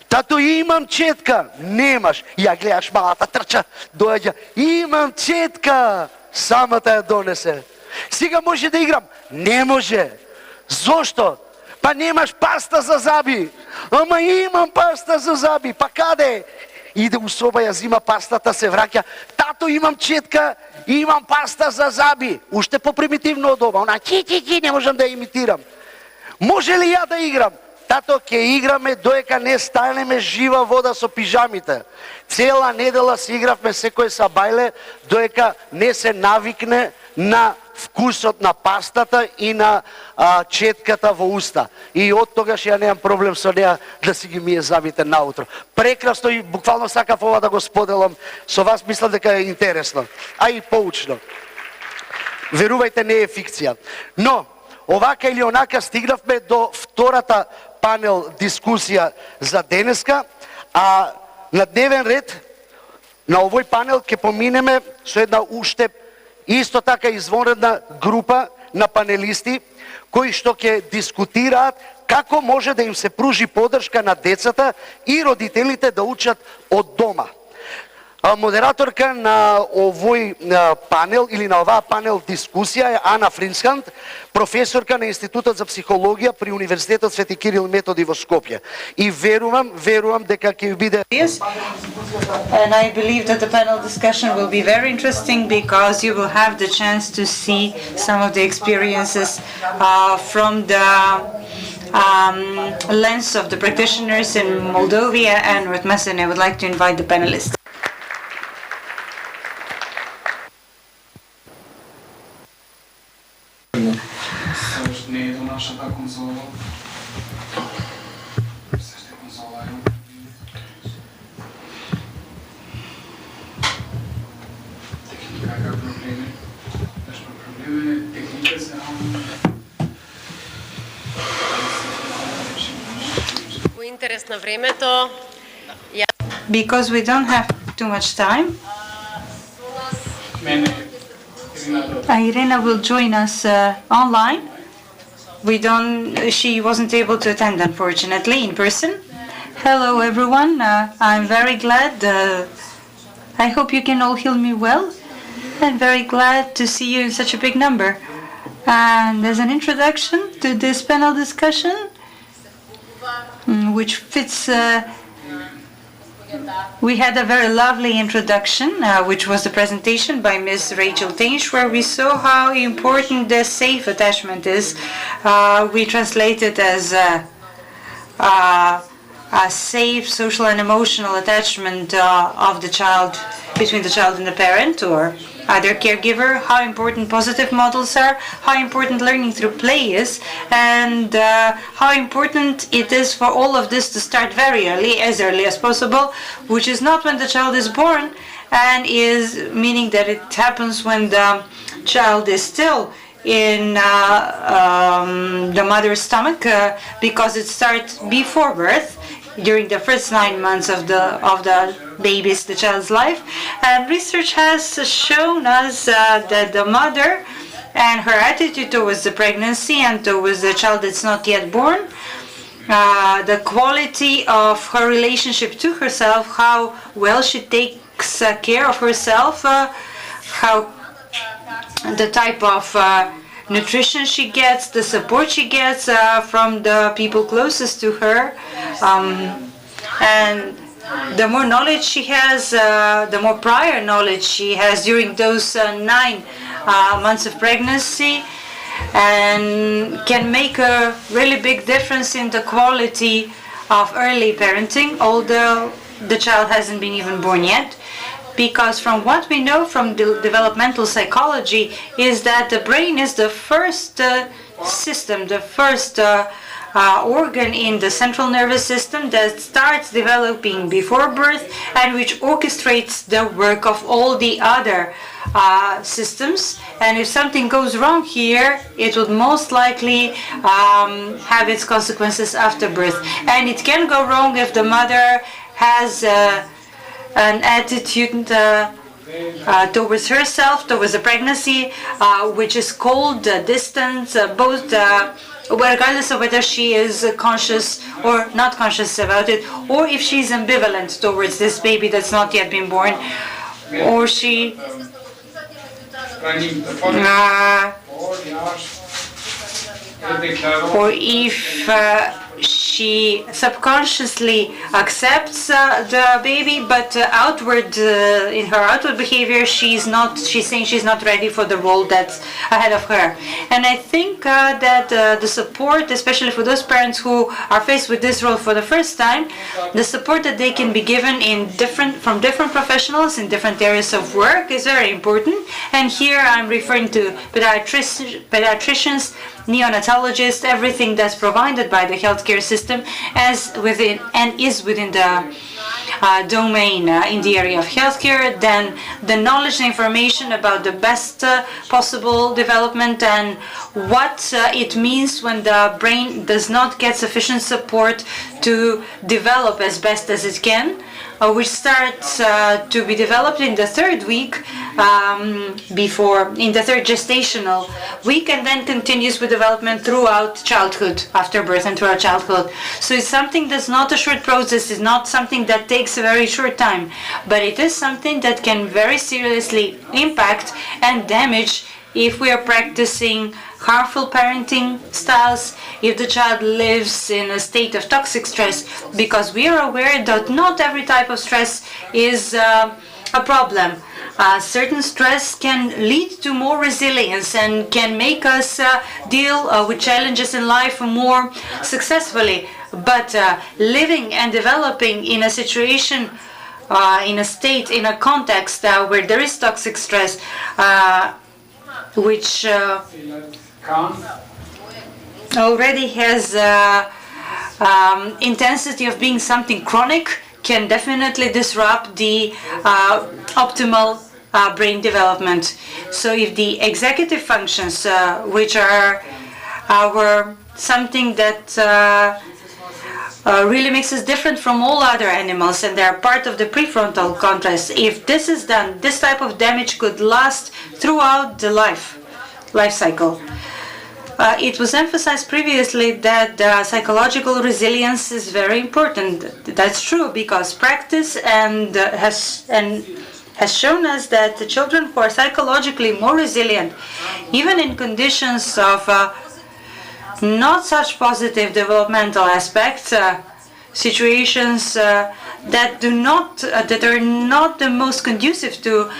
Тато, имам четка. Немаш. Ја гледаш, малата трча, доаѓа. Имам четка. Самата ја донесе. Сега може да играм. Не може. Зошто? Па немаш паста за заби. Ама имам паста за заби. Па каде? Иде у соба, ја зима пастата, се враќа. Тато, имам четка, имам паста за заби. Уште попримитивно од ова. Она ки, не можам да ја имитирам. Може ли ја да играм? Тато, ќе играме доека не станеме жива вода со пижамите. Цела недела си игравме секој сабајле, доека не се навикне на вкусот на пастата и на четката во уста. И од тогаш ја немам проблем со неа да си ги мие зъбите наутро. Прекрасно и буквално сакав ова да го споделам со вас, мислам дека е интересно, а и поучно. Верувајте, не е фикција. Но, овака или онака стигнавме до втората панел дискусија за денеска, а на дневен ред на овој панел ќе поминеме со една уште исто така извонредна група на панелисти кои што ќе дискутираат како може да им се пружи поддршка на децата и родителите да учат од дома. Модераторка на овој панел или на оваа панел дискусија е Ана Фринскант, професорка на Институтот за психологија при Универзитетот Свети Кирил и Методи во Скопје. И верувам дека ќе биде. Yes, and I believe that the panel discussion will be very interesting because you will have the chance to see some of the experiences from the lens of the practitioners in Moldova and North Macedonia. I would like to invite the panelists. Because we don't have too much time, Irena will join us online. She wasn't able to attend, unfortunately, in person. Hello, everyone. I'm very glad. I hope you can all hear me well. I'm very glad to see you in such a big number. And as an introduction to this panel discussion, which fits, we had a very lovely introduction, which was a presentation by Ms. Rachel Tainch, where we saw how important the safe attachment is. We translate it as a safe social and emotional attachment of the child, between the child and the parent or other caregiver, how important positive models are, how important learning through play is, and how important it is for all of this to start very early as possible, which is not when the child is born, and is meaning that it happens when the child is still in the mother's stomach, because it starts before birth, during the first 9 months of the baby's, the child's life. And research has shown us that the mother and her attitude towards the pregnancy and towards the child that's not yet born, the quality of her relationship to herself, how well she takes care of herself, how the type of nutrition she gets, the support she gets from the people closest to her, and the more knowledge she has, the more prior knowledge she has during those 9 months of pregnancy, and can make a really big difference in the quality of early parenting, although the child hasn't been even born yet. Because from what we know from developmental psychology is that the brain is the first system, the first organ in the central nervous system that starts developing before birth and which orchestrates the work of all the other systems. And if something goes wrong here, it would most likely have its consequences after birth. And it can go wrong if the mother has an attitude towards herself, towards the pregnancy, which is cold, distant, both regardless of whether she is conscious or not conscious about it, or if she's ambivalent towards this baby that's not yet been born, or she or if she subconsciously accepts the baby, but in her outward behavior, she's saying she's not ready for the role that's ahead of her. And I think that the support, especially for those parents who are faced with this role for the first time, the support that they can be given from different professionals in different areas of work is very important. And here I'm referring to pediatricians, neonatologists, everything that's provided by the healthcare system is within the domain in the area of healthcare. Then the knowledge and information about the best possible development and what it means when the brain does not get sufficient support to develop as best as it can, which starts to be developed in the third week, in the third gestational week, and then continues with development throughout childhood, after birth and throughout childhood. So it's something that's not a short process, it's not something that takes a very short time, but it is something that can very seriously impact and damage if we are practicing harmful parenting styles, if the child lives in a state of toxic stress, because we are aware that not every type of stress is a problem. Certain stress can lead to more resilience and can make us deal with challenges in life more successfully. But living and developing in a situation, in a state, in a context where there is toxic stress, which already has intensity of being something chronic, can definitely disrupt the optimal brain development. So if the executive functions, which are something that really makes us different from all other animals, and they are part of the prefrontal cortex, if this is done, this type of damage could last throughout the life cycle. It was emphasized previously that psychological resilience is very important. That's true, because practice has shown us that the children who are psychologically more resilient, even in conditions of not such positive developmental aspects, situations that are not the most conducive to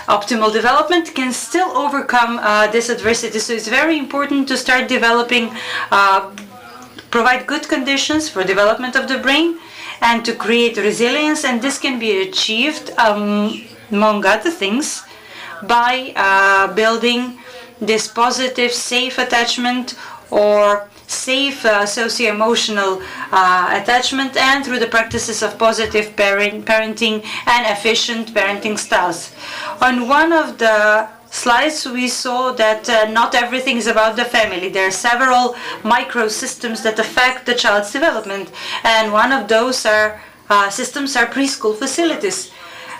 optimal development, can still overcome this adversity. So it's very important to start developing, provide good conditions for development of the brain and to create resilience, and this can be achieved, among other things, by building this positive, safe attachment or safe socio-emotional attachment, and through the practices of positive parenting and efficient parenting styles. On one of the slides we saw that not everything is about the family. There are several microsystems that affect the child's development, and one of those systems are preschool facilities.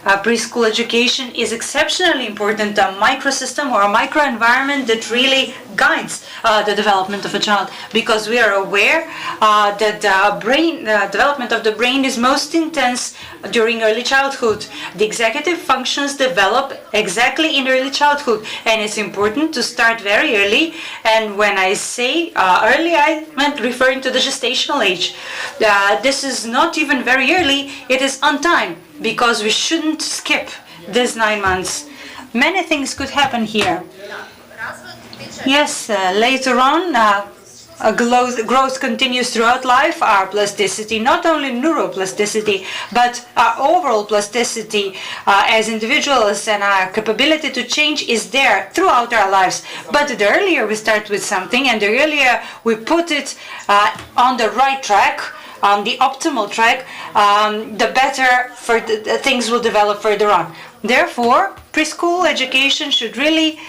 Preschool education is exceptionally important, a microsystem or a microenvironment that really guides the development of a child, because we are aware that the development of the brain is most intense during early childhood. The executive functions develop exactly in early childhood, and it's important to start very early. And when I say early, I meant referring to the gestational age. This is not even very early, it is on time, because we shouldn't skip these 9 months. Many things could happen here. Yes, later on, growth continues throughout life. Our plasticity, not only neuroplasticity, but our overall plasticity as individuals and our capability to change is there throughout our lives. But the earlier we start with something, and the earlier we put it on the right track, on the optimal track, the better things will develop further on. Therefore, preschool education should really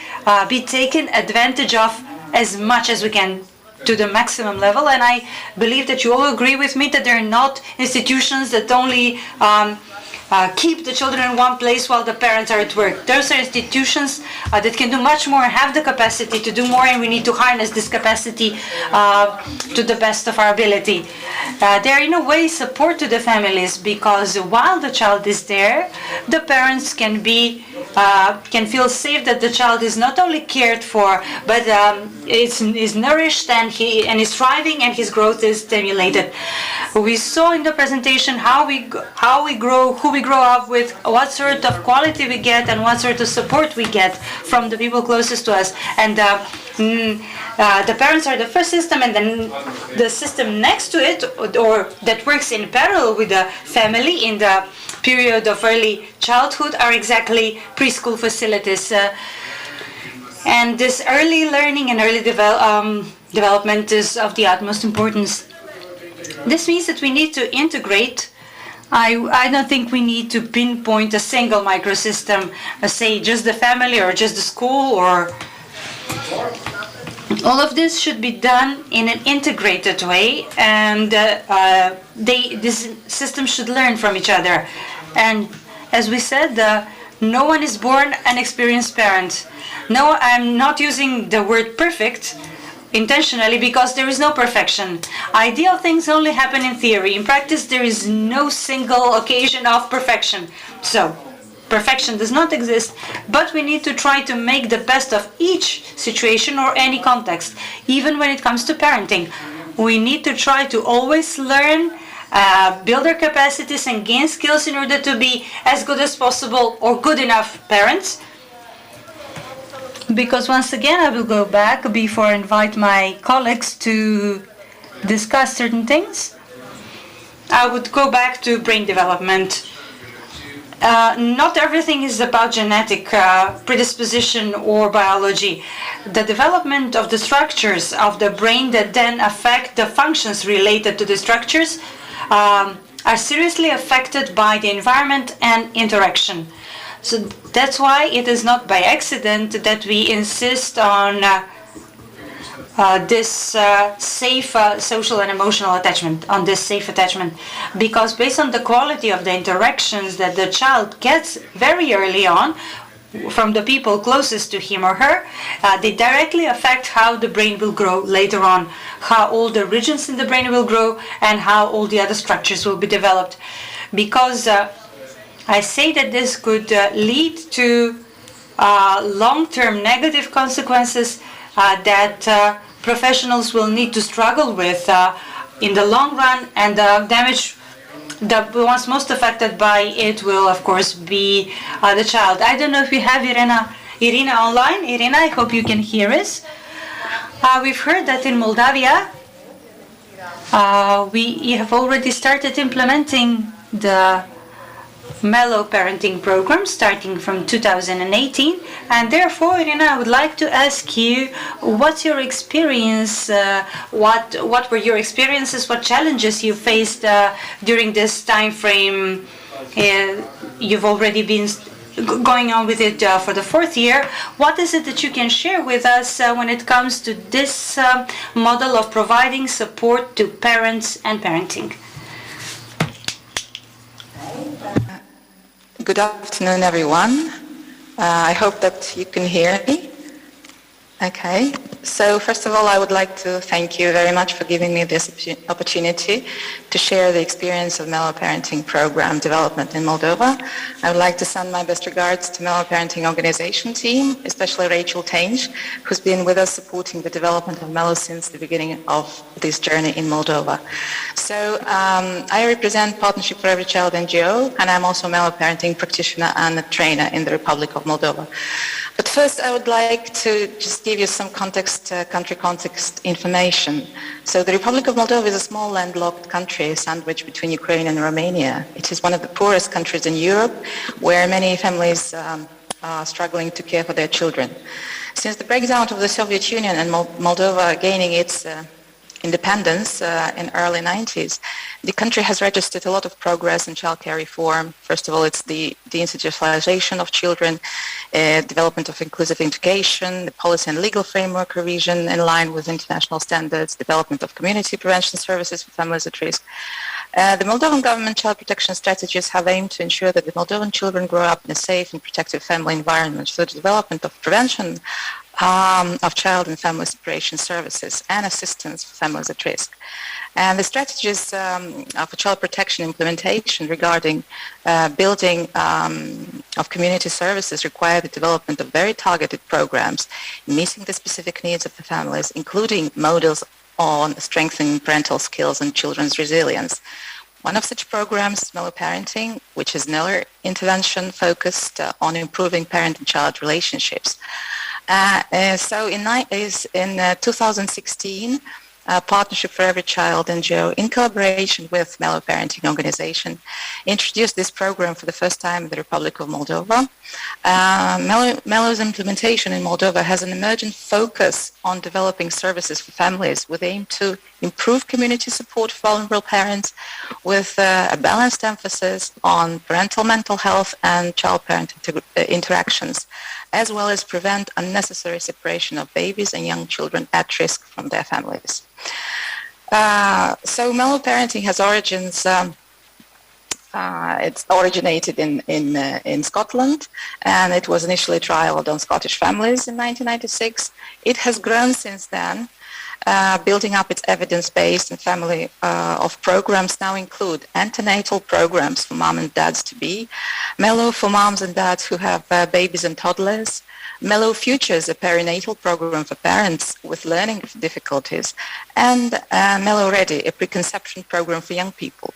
be taken advantage of as much as we can, to the maximum level. And I believe that you all agree with me that there are not institutions that only keep the children in one place while the parents are at work. Those are institutions that can do much more, have the capacity to do more, and we need to harness this capacity to the best of our ability. They are in a way support to the families, because while the child is there, the parents can feel safe that the child is not only cared for, but is nourished and is thriving, and his growth is stimulated. We saw in the presentation how we grow, who we grow up with, what sort of quality we get, and what sort of support we get from the people closest to us. And the parents are the first system, and then the system next to it, or that works in parallel with the family in the period of early childhood, are exactly preschool facilities. And this early learning and early development is of the utmost importance. This means that we need to integrate. I don't think we need to pinpoint a single microsystem, say just the family or just the school, or all of this should be done in an integrated way, and this system should learn from each other. And as we said, no one is born an experienced parent. No, I'm not using the word perfect intentionally, because there is no perfection. Ideal things only happen in theory. In practice, there is no single occasion of perfection. So, perfection does not exist, but we need to try to make the best of each situation or any context, even when it comes to parenting. We need to try to always learn, build our capacities and gain skills in order to be as good as possible or good enough parents. Because once again, I will go back before I invite my colleagues to discuss certain things. I would go back to brain development. Not everything is about genetic predisposition or biology. The development of the structures of the brain that then affect the functions related to the structures are seriously affected by the environment and interaction. So that's why it is not by accident that we insist on this safe social and emotional attachment, on this safe attachment, because based on the quality of the interactions that the child gets very early on from the people closest to him or her, they directly affect how the brain will grow later on, how all the regions in the brain will grow, and how all the other structures will be developed. Because I say that this could lead to long-term negative consequences that professionals will need to struggle with in the long run, and the damage, the ones most affected by it will of course be the child. I don't know if we have Irina online. Irina, I hope you can hear us. We've heard that in Moldavia we have already started implementing the Mellow Parenting program starting from 2018, and therefore, Irina, I would like to ask you, what's your experience, what were your experiences, what challenges you faced during this time frame? You've already been going on with it for the 4th year. What is it that you can share with us when it comes to this model of providing support to parents and parenting? Good afternoon, everyone. I hope that you can hear me. Okay. So first of all, I would like to thank you very much for giving me this opportunity to share the experience of Mellow Parenting program development in Moldova. I would like to send my best regards to Mellow Parenting organization team, especially Rachel Tange, who's been with us supporting the development of Mellow since the beginning of this journey in Moldova. So I represent Partnership for Every Child NGO, and I'm also a Mellow Parenting practitioner and a trainer in the Republic of Moldova. But first, I would like to just give you some context, country context information. So the Republic of Moldova is a small landlocked country sandwiched between Ukraine and Romania. It is one of the poorest countries in Europe, where many families are struggling to care for their children. Since the breakdown of the Soviet Union and Moldova gaining its independence in early 90s, the country has registered a lot of progress in childcare reform. First of all, it's the deinstitutionalization of children, development of inclusive education, the policy and legal framework revision in line with international standards, development of community prevention services for families at risk, The Moldovan government child protection strategies have aimed to ensure that the Moldovan children grow up in a safe and protective family environment for the development of prevention of child and family separation services and assistance for families at risk. And the strategies for child protection implementation regarding building of community services require the development of very targeted programs meeting the specific needs of the families, including models on strengthening parental skills and children's resilience. One of such programs is Mellow Parenting, which is another intervention focused on improving parent and child relationships. So in 2016, Partnership for Every Child NGO, in collaboration with Mellow Parenting Organization, introduced this program for the first time in the Republic of Moldova. Mellow's implementation in Moldova has an emergent focus on developing services for families with aim to improve community support for vulnerable parents with a balanced emphasis on parental mental health and child-parent interactions, as well as prevent unnecessary separation of babies and young children at risk from their families. So mellow parenting has origins, it's originated in Scotland, and it was initially trialed on Scottish families in 1996. It has grown since then, building up its evidence base and family of programs now include antenatal programs for mom and dads to be, Mellow for moms and dads who have babies and toddlers, Mellow Futures, a perinatal program for parents with learning difficulties, and Mellow Ready, a preconception program for young people.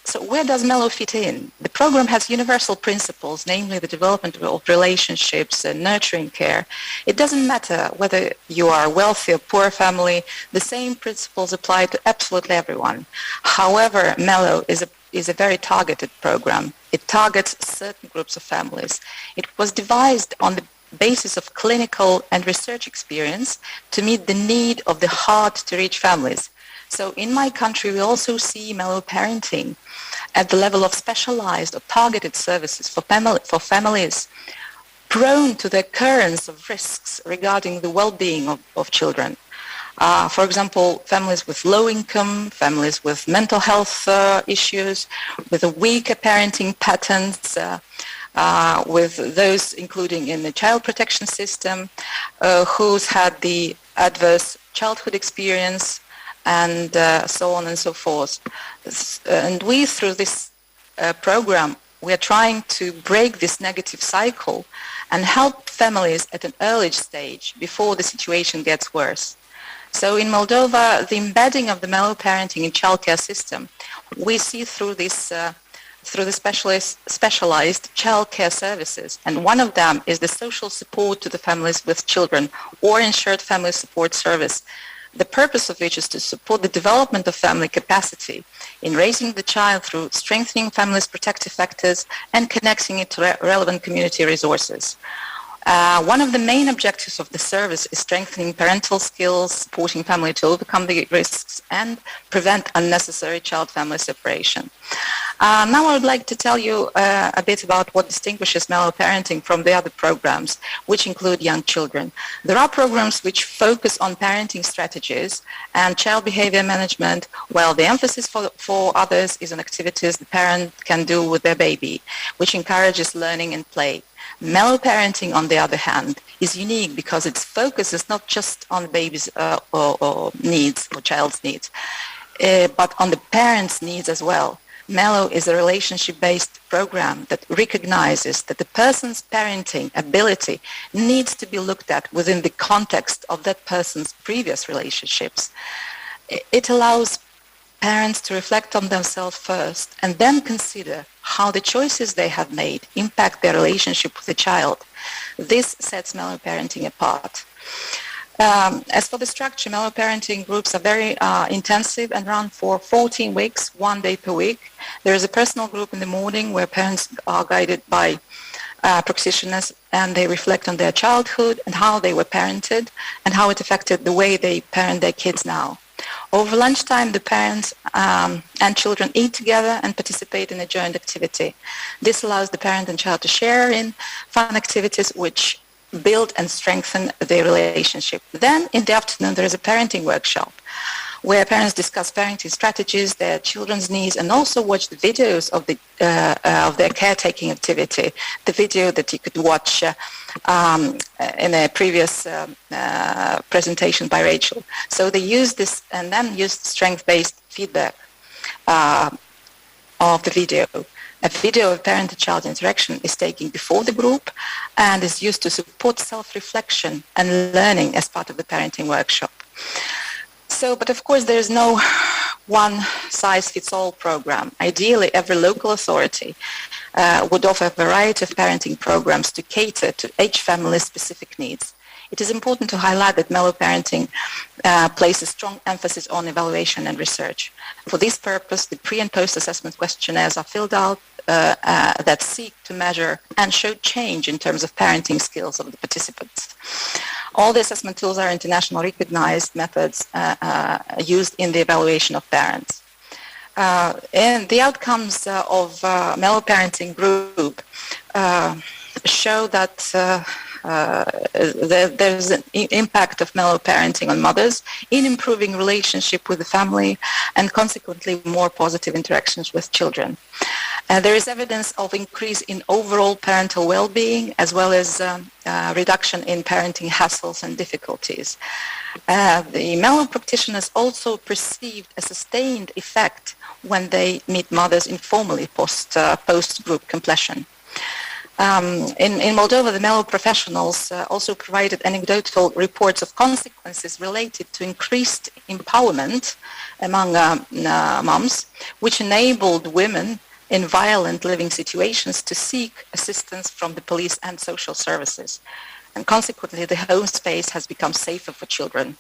So where does Mellow fit in? The program has universal principles, namely the development of relationships and nurturing care. It doesn't matter whether you are a wealthy or poor family, the same principles apply to absolutely everyone. However, Mellow is a very targeted program. It targets certain groups of families. It was devised on the basis of clinical and research experience to meet the need of the hard-to-reach families. So in my country, we also see mellow parenting at the level of specialized or targeted services for families prone to the occurrence of risks regarding the well-being of children. For example, families with low income, families with mental health issues, with a weaker parenting patterns, with those including in the child protection system, who's had the adverse childhood experience, and so on and so forth. And we, through this program, we are trying to break this negative cycle and help families at an early stage before the situation gets worse. So in Moldova, the embedding of the mellow parenting in childcare system, we see through this through the specialized childcare services, and one of them is the social support to the families with children or ensured family support service, the purpose of which is to support the development of family capacity in raising the child through strengthening families' protective factors and connecting it to relevant community resources. One of the main objectives of the service is strengthening parental skills, supporting family to overcome the risks and prevent unnecessary child-family separation. Now I would like to tell you a bit about what distinguishes mellow parenting from the other programs, which include young children. There are programs which focus on parenting strategies and child behavior management, while the emphasis for others is on activities the parent can do with their baby, which encourages learning and play. Mellow parenting, on the other hand, is unique because its focus is not just on the baby's or needs or child's needs, but on the parent's needs as well. Mellow is a relationship-based program that recognizes that the person's parenting ability needs to be looked at within the context of that person's previous relationships. It allows parents to reflect on themselves first and then consider how the choices they have made impact their relationship with the child. This sets mellow parenting apart. As for the structure, mellow parenting groups are very intensive and run for 14 weeks, 1 day per week. There is a personal group in the morning where parents are guided by practitioners and they reflect on their childhood and how they were parented and how it affected the way they parent their kids now. Over lunchtime, the parents and children eat together and participate in a joint activity. This allows the parent and child to share in fun activities which build and strengthen their relationship. Then in the afternoon, there is a parenting workshop where parents discuss parenting strategies, their children's needs, and also watch the videos of their caretaking activity. The video that you could watch in a previous presentation by Rachel. So they use this and then use strength-based feedback of the video. A video of parent-to-child interaction is taken before the group and is used to support self-reflection and learning as part of the parenting workshop. So, but of course, there is no one-size-fits-all program. Ideally, every local authority would offer a variety of parenting programs to cater to each family's specific needs. It is important to highlight that Mellow Parenting places strong emphasis on evaluation and research. For this purpose, the pre- and post-assessment questionnaires are filled out that seek to measure and show change in terms of parenting skills of the participants. All the assessment tools are internationally recognized methods used in the evaluation of parents. And the outcomes of Mellow Parenting group show that there's an impact of mellow parenting on mothers in improving relationship with the family and consequently more positive interactions with children. There is evidence of increase in overall parental well-being as well as reduction in parenting hassles and difficulties. The mellow practitioners also perceived a sustained effect when they meet mothers informally post-group completion. In Moldova, the mellow professionals also provided anecdotal reports of consequences related to increased empowerment among moms, which enabled women in violent living situations to seek assistance from the police and social services. And consequently, the home space has become safer for children.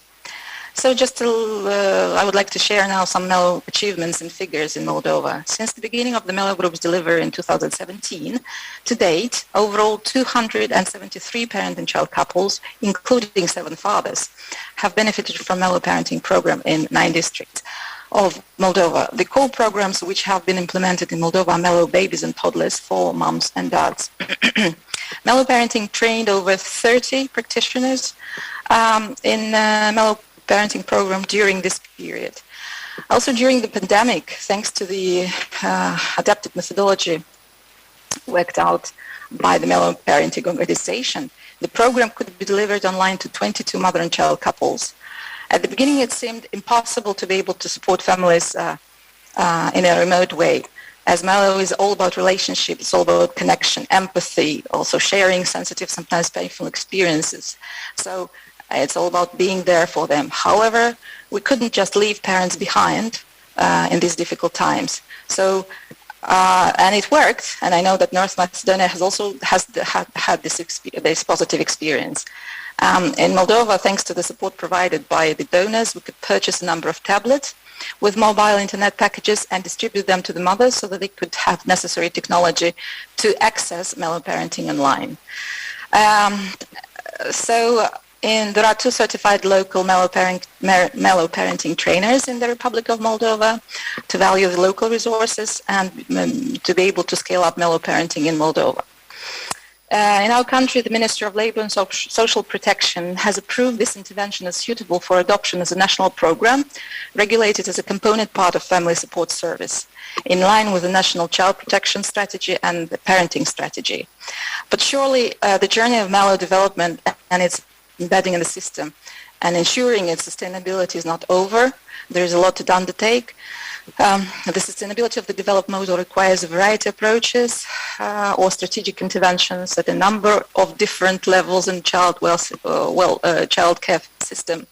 So I would like to share now some Mellow achievements and figures in Moldova. Since the beginning of the Mellow Group's delivery in 2017, to date, overall 273 parent and child couples, including 7 fathers, have benefited from Mellow Parenting program in 9 districts of Moldova. The core programs which have been implemented in Moldova are Mellow Babies and Toddlers for moms and dads. Mellow Parenting trained over 30 practitioners in Mellow Parenting program during this period. Also during the pandemic, thanks to the adapted methodology worked out by the Mellow Parenting organization, the program could be delivered online to 22 mother and child couples. At the beginning, it seemed impossible to be able to support families in a remote way, as Mellow is all about relationships, it's all about connection, empathy, also sharing sensitive, sometimes painful experiences. So it's all about being there for them. However, we couldn't just leave parents behind in these difficult times. So, and it worked. And I know that North Macedonia had this positive experience. In Moldova, thanks to the support provided by the donors, we could purchase a number of tablets with mobile internet packages and distribute them to the mothers so that they could have necessary technology to access Mellow Parenting online. There are 2 certified local Mellow Parenting trainers in the Republic of Moldova to value the local resources and to be able to scale up Mellow Parenting in Moldova. In our country, the Ministry of Labour and Social Protection has approved this intervention as suitable for adoption as a national program, regulated as a component part of family support service, in line with the National Child Protection Strategy and the Parenting Strategy. But surely the journey of Mellow development and its embedding in the system and ensuring its sustainability is not over. There is a lot to undertake. The sustainability of the developed model requires a variety of approaches or strategic interventions at a number of different levels in child care system,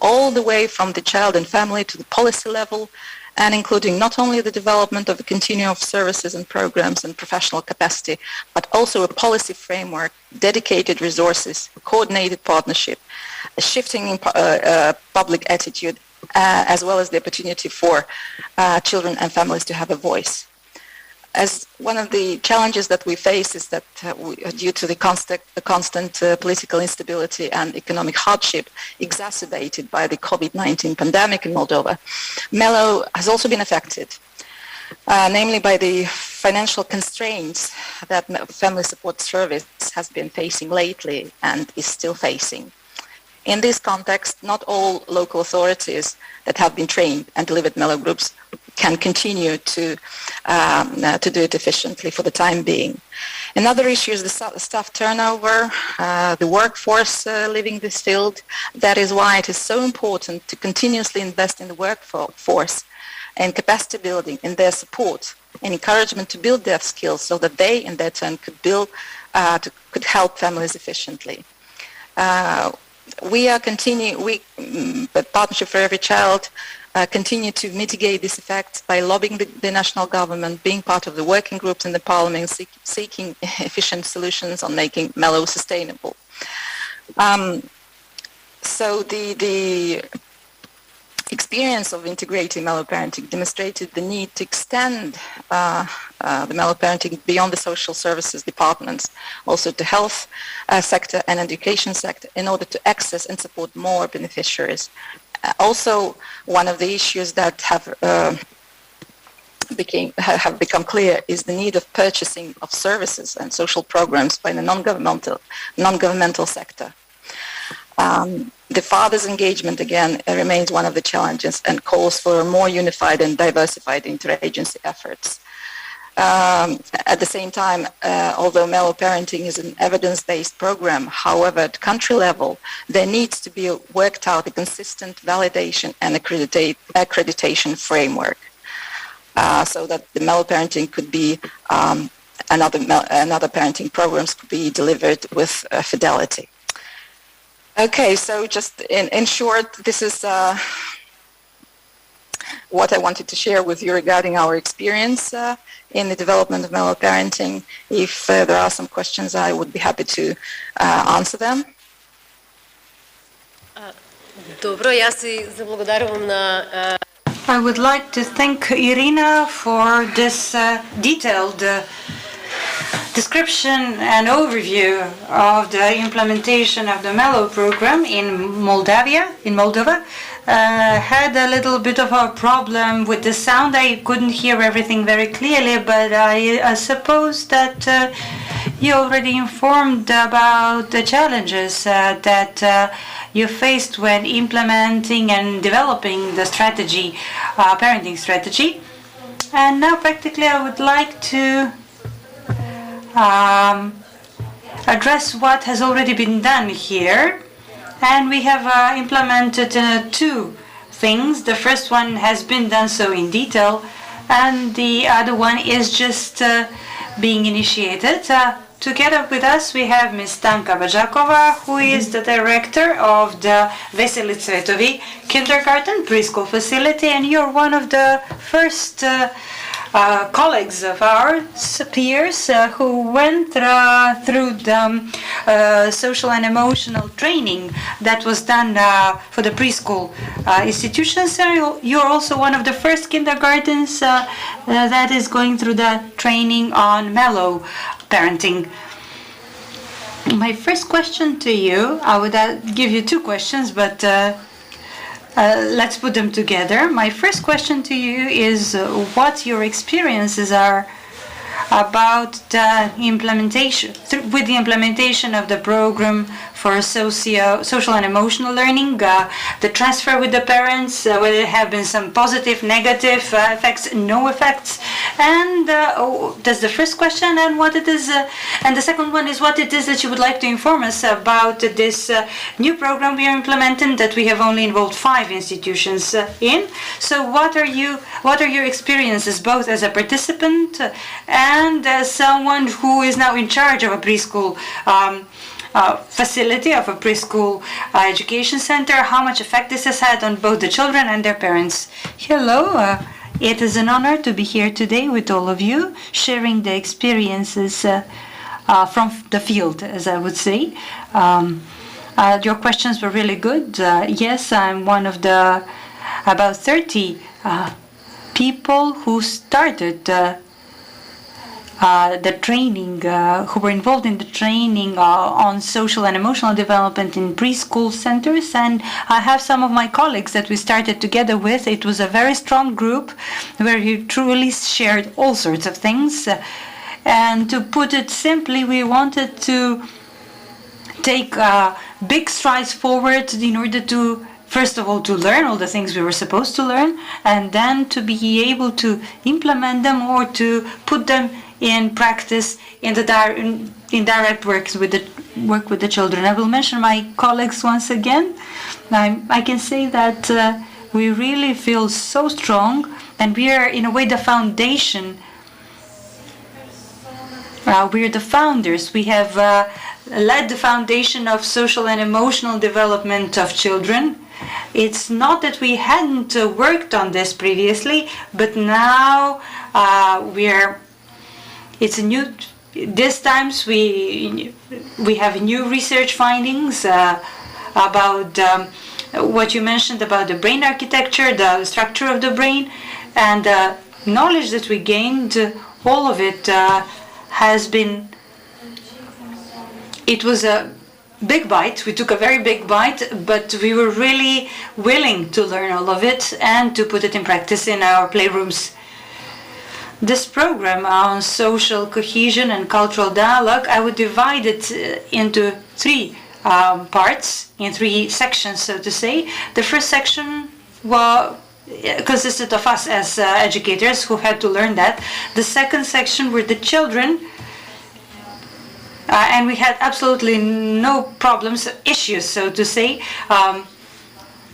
all the way from the child and family to the policy level, and including not only the development of a continuum of services and programs and professional capacity, but also a policy framework, dedicated resources, coordinated partnership, a shifting public attitude, as well as the opportunity for children and families to have a voice. As one of the challenges that we face is that due to the constant political instability and economic hardship exacerbated by the COVID-19 pandemic in Moldova, Mellow has also been affected, namely by the financial constraints that Family Support Service has been facing lately and is still facing. In this context, not all local authorities that have been trained and delivered mellow groups can continue to do it efficiently for the time being. Another issue is the staff turnover, the workforce leaving this field. That is why it is so important to continuously invest in the workforce and capacity building in their support and encouragement to build their skills so that they, in their turn, could help families efficiently. The Partnership for Every Child, continue to mitigate this effect by lobbying the national government, being part of the working groups in the parliament, seeking efficient solutions on making mellow sustainable. So the experience of integrating mellow parenting demonstrated the need to extend the mellow parenting beyond the social services departments, also to health sector and education sector, in order to access and support more beneficiaries. Also, one of the issues that have become clear is the need of purchasing of services and social programs by the non-governmental sector. The father's engagement, again, remains one of the challenges and calls for more unified and diversified interagency efforts. At the same time, although mellow parenting is an evidence-based program, however, at country level, there needs to be worked out a consistent validation and accreditation framework so that the mellow parenting could be, another parenting programs could be delivered with fidelity. Okay, so just in short, this is what I wanted to share with you regarding our experience in the development of mellow parenting. If there are some questions, I would be happy to answer them. Добро, я си заблагодарувам на I would like to thank Irina for this detailed description and overview of the implementation of the Mellow program in Moldova. Had a little bit of a problem with the sound. I couldn't hear everything very clearly, but I suppose that you already informed about the challenges that you faced when implementing and developing the strategy, parenting strategy. And now practically I would like to address what has already been done here. And we have implemented two things. The first one has been done so in detail, and the other one is just being initiated. Together with us we have Ms. Stanka Bajakova, who is the director of the Veseli Cvetovi kindergarten preschool facility, and you're one of the first colleagues of ours, peers, who went through the social and emotional training that was done for the preschool institutions. You're also one of the first kindergartens that is going through the training on mellow parenting. My first question to you, I would give you two questions, but let's put them together. My first question to you is what your experiences are about the implementation, with the implementation of the program for social and emotional learning, the transfer with the parents, whether there have been some positive, negative effects, no effects, and that's the first question. And what it is, and the second one is what it is that you would like to inform us about this new program we are implementing that we have only involved 5 institutions in. So what are your experiences both as a participant and as someone who is now in charge of a preschool facility, of a preschool education center? How much effect this has had on both the children and their parents? Hello, it is an honor to be here today with all of you, sharing the experiences from the field, as I would say. Your questions were really good. Yes, I'm one of the about 30 people who started the training, who were involved in the training on social and emotional development in preschool centers, and I have some of my colleagues that we started together with. It was a very strong group where we truly shared all sorts of things, and to put it simply, we wanted to take big strides forward in order to, first of all, to learn all the things we were supposed to learn, and then to be able to implement them or to put them in practice in the direct work with the children. I will mention my colleagues once again. I can say that we really feel so strong, and we are in a way the foundation. We are the founders. We have led the foundation of social and emotional development of children. It's not that we hadn't worked on this previously, but now it's a new. This times we have new research findings about what you mentioned about the brain architecture, the structure of the brain, and the knowledge that we gained. All of it has been. It was a big bite. We took a very big bite, but we were really willing to learn all of it and to put it in practice in our playrooms. This program on social cohesion and cultural dialogue, I would divide it into three parts, in three sections, so to say. The first section consisted of us as educators who had to learn that. The second section were the children, and we had absolutely no problems, issues, so to say.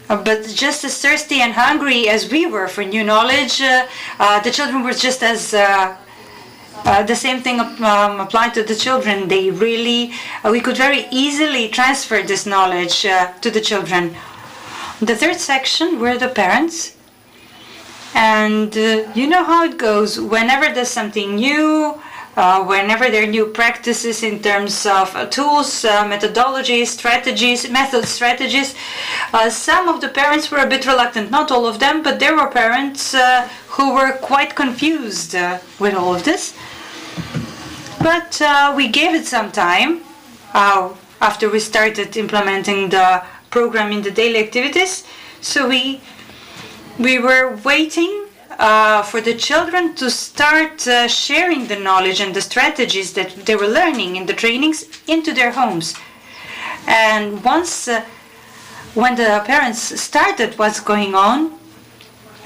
But just as thirsty and hungry as we were for new knowledge, the children were just as the same thing applied to the children. They really, we could very easily transfer this knowledge to the children. The third section were the parents. And you know how it goes. Whenever there's something new, whenever there are new practices in terms of tools, methodologies, strategies, some of the parents were a bit reluctant. Not all of them, but there were parents who were quite confused with all of this. But we gave it some time after we started implementing the program in the daily activities. So we were waiting for the children to start sharing the knowledge and the strategies that they were learning in the trainings into their homes. And once, when the parents started what's going on,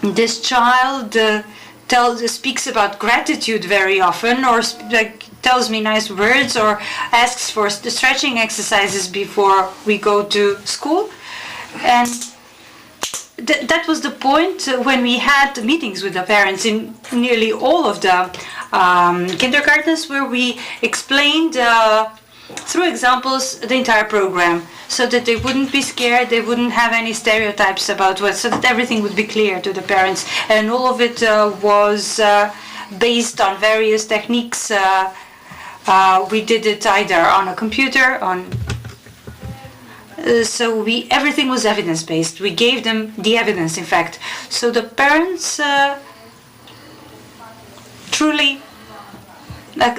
this child speaks about gratitude very often, or tells me nice words, or asks for the stretching exercises before we go to school. And that was the point when we had meetings with the parents in nearly all of the kindergartens, where we explained through examples the entire program, so that they wouldn't be scared, they wouldn't have any stereotypes about what, so that everything would be clear to the parents. And all of it was based on various techniques. We did it either on a computer, so everything was evidence-based. We gave them the evidence, in fact. So the parents truly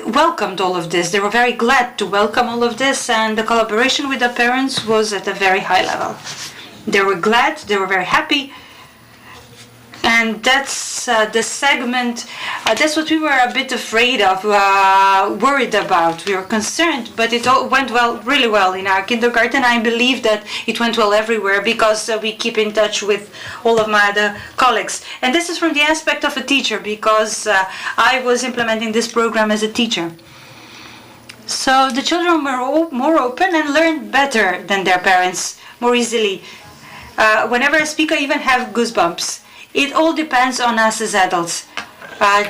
welcomed all of this. They were very glad to welcome all of this, and the collaboration with the parents was at a very high level. They were glad, they were very happy. And that's the segment, that's what we were a bit afraid of, worried about. We were concerned, but it all went really well in our kindergarten. I believe that it went well everywhere, because we keep in touch with all of my other colleagues. And this is from the aspect of a teacher, because I was implementing this program as a teacher. So the children were more open and learned better than their parents, more easily. Whenever I speak, I even have goosebumps. It all depends on us as adults.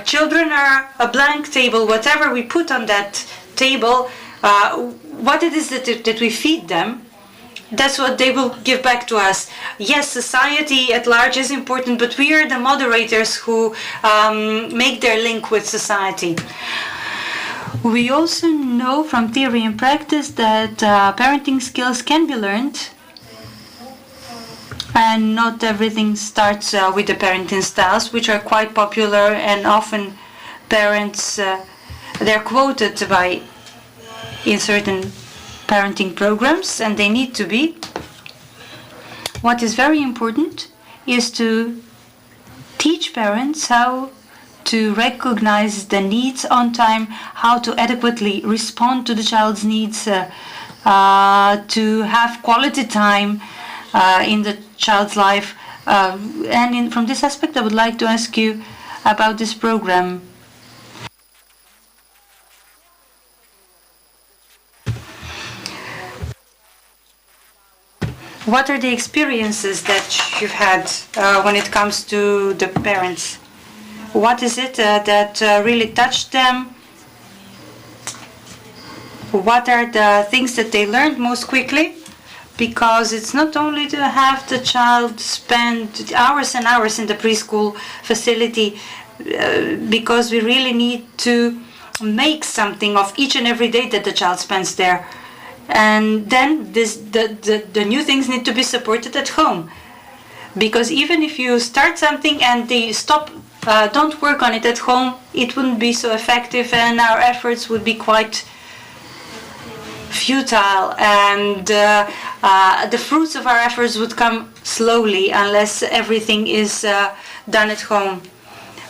Children are a blank table. Whatever we put on that table, what it is that we feed them, that's what they will give back to us. Yes, society at large is important, but we are the moderators who make their link with society. We also know from theory and practice that parenting skills can be learned. And not everything starts with the parenting styles, which are quite popular, and often parents, they're quoted in certain parenting programs, and they need to be. What is very important is to teach parents how to recognize the needs on time, how to adequately respond to the child's needs, to have quality time in the child's life. From this aspect, I would like to ask you about this program. What are the experiences that you've had when it comes to the parents? What is it that really touched them? What are the things that they learned most quickly? Because it's not only to have the child spend hours and hours in the preschool facility, because we really need to make something of each and every day that the child spends there. And then the new things need to be supported at home. Because even if you start something and they stop, don't work on it at home, it wouldn't be so effective and our efforts would be quite futile, and the fruits of our efforts would come slowly unless everything is done at home.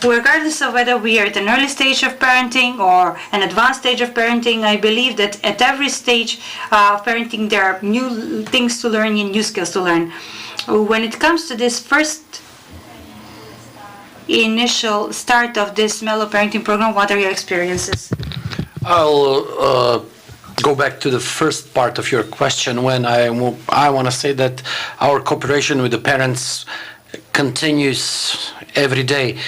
Regardless of whether we are at an early stage of parenting or an advanced stage of parenting, I believe that at every stage of parenting there are new things to learn and new skills to learn. When it comes to this first initial start of this Mellow Parenting program, what are your experiences? I'll go back to the first part of your question when I want to say that our cooperation with the parents continues every day.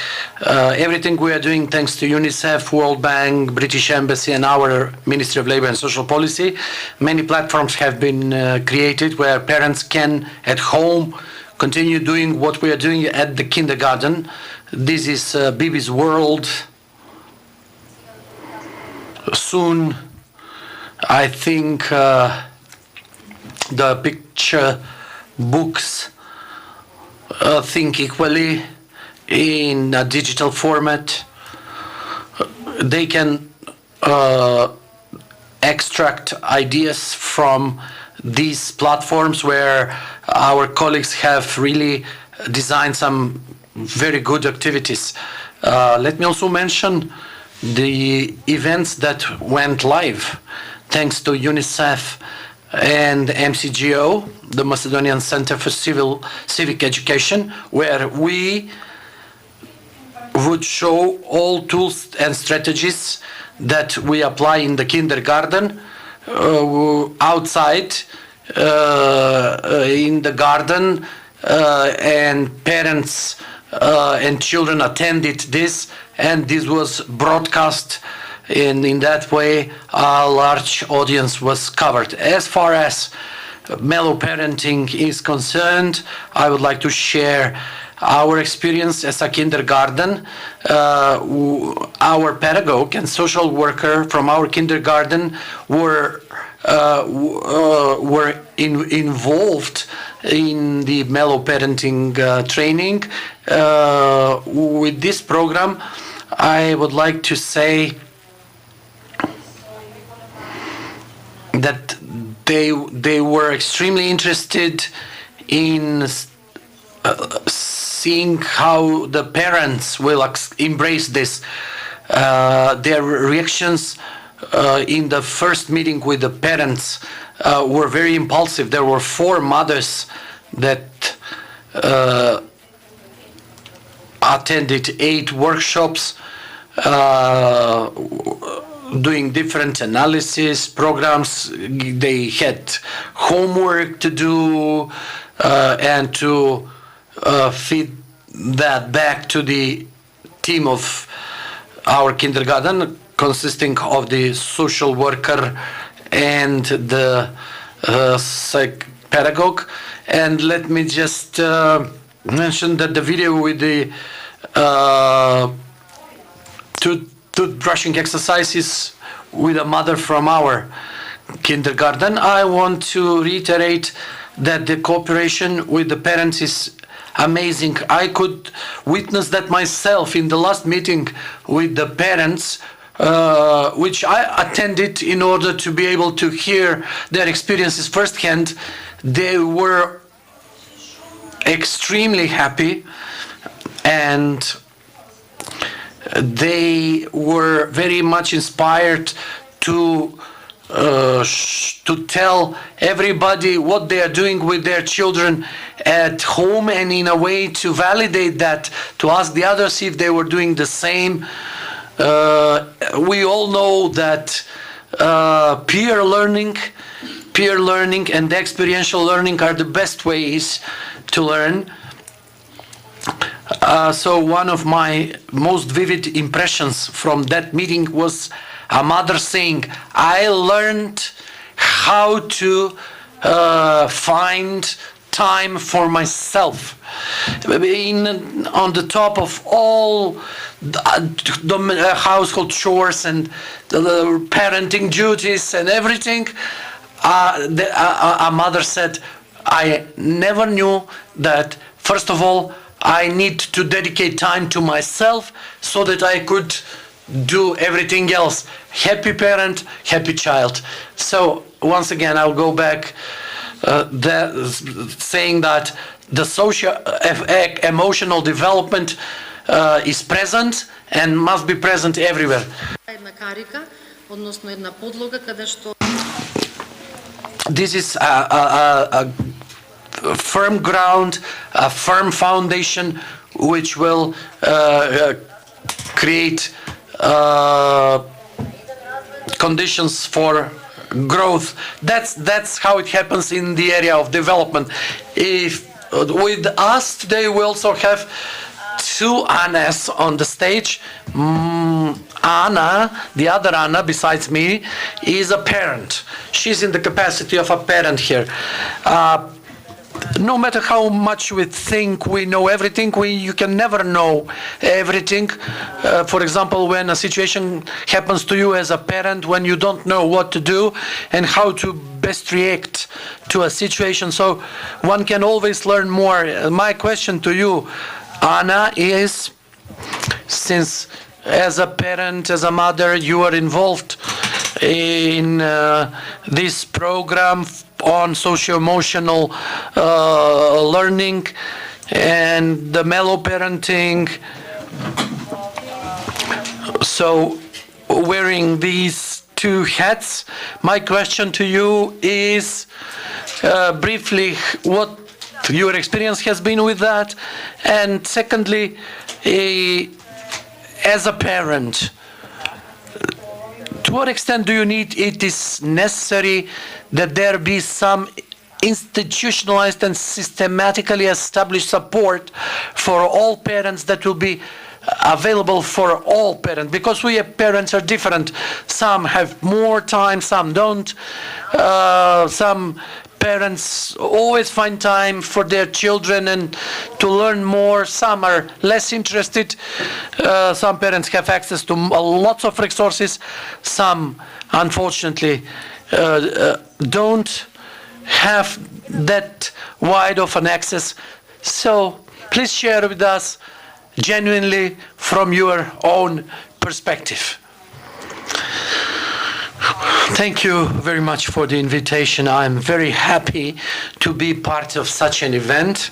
Everything we are doing, thanks to UNICEF, World Bank, British Embassy, and our Ministry of Labour and Social Policy, many platforms have been created where parents can, at home, continue doing what we are doing at the kindergarten. This is Bibi's World. Soon, I think the picture books think equally in a digital format. They can extract ideas from these platforms where our colleagues have really designed some very good activities. Let me also mention the events that went live thanks to UNICEF and MCGO, the Macedonian Center for Civic Education, where we would show all tools and strategies that we apply in the kindergarten, outside in the garden, and parents and children attended this, and this was broadcast, and in that way a large audience was covered. As far as Mellow Parenting is concerned, I would like to share our experience as a kindergarten. Our pedagogue and social worker from our kindergarten were involved in the Mellow Parenting training. With this program, I would like to say that they were extremely interested in seeing how the parents will embrace this. Their reactions in the first meeting with the parents were very impulsive. There were 4 mothers that attended 8 workshops, doing different analysis programs. They had homework to do and to feed that back to the team of our kindergarten, consisting of the social worker and the pedagogue. And let me just mention that the video with the toothbrushing exercises with a mother from our kindergarten. I want to reiterate that the cooperation with the parents is amazing. I could witness that myself in the last meeting with the parents, which I attended in order to be able to hear their experiences firsthand. They were extremely happy, and they were very much inspired to to tell everybody what they are doing with their children at home, and in a way to validate that, to ask the others if they were doing the same. We all know that peer learning and experiential learning are the best ways to learn. So one of my most vivid impressions from that meeting was a mother saying, I learned how to find time for myself. On the top of all the household chores and the parenting duties and everything, a mother said, I never knew that, first of all, I need to dedicate time to myself so that I could do everything else. Happy parent, happy child. So once again, I'll go back saying that the social emotional development is present and must be present everywhere. This is a firm ground, a firm foundation, which will create conditions for growth. That's how it happens in the area of development. If with us today we also have two Annas on the stage. Anna, the other Anna besides me, is a parent. She's in the capacity of a parent here. No matter how much we think we know everything, you can never know everything. For example, when a situation happens to you as a parent, when you don't know what to do and how to best react to a situation, so one can always learn more. My question to you, Anna, is, since as a parent, as a mother, you are involved in this program on socio-emotional learning and the mellow parenting. So wearing these two hats, my question to you is briefly what your experience has been with that, and secondly, as a parent, to what extent do you need, it is necessary that there be some institutionalized and systematically established support for all parents that will be available for all parents? Because we parents are different. Some have more time, some don't. Some parents always find time for their children and to learn more. Some are less interested. Some parents have access to lots of resources. Some, unfortunately, don't have that wide of an access. So please share with us genuinely from your own perspective. Thank you very much for the invitation. I'm very happy to be part of such an event.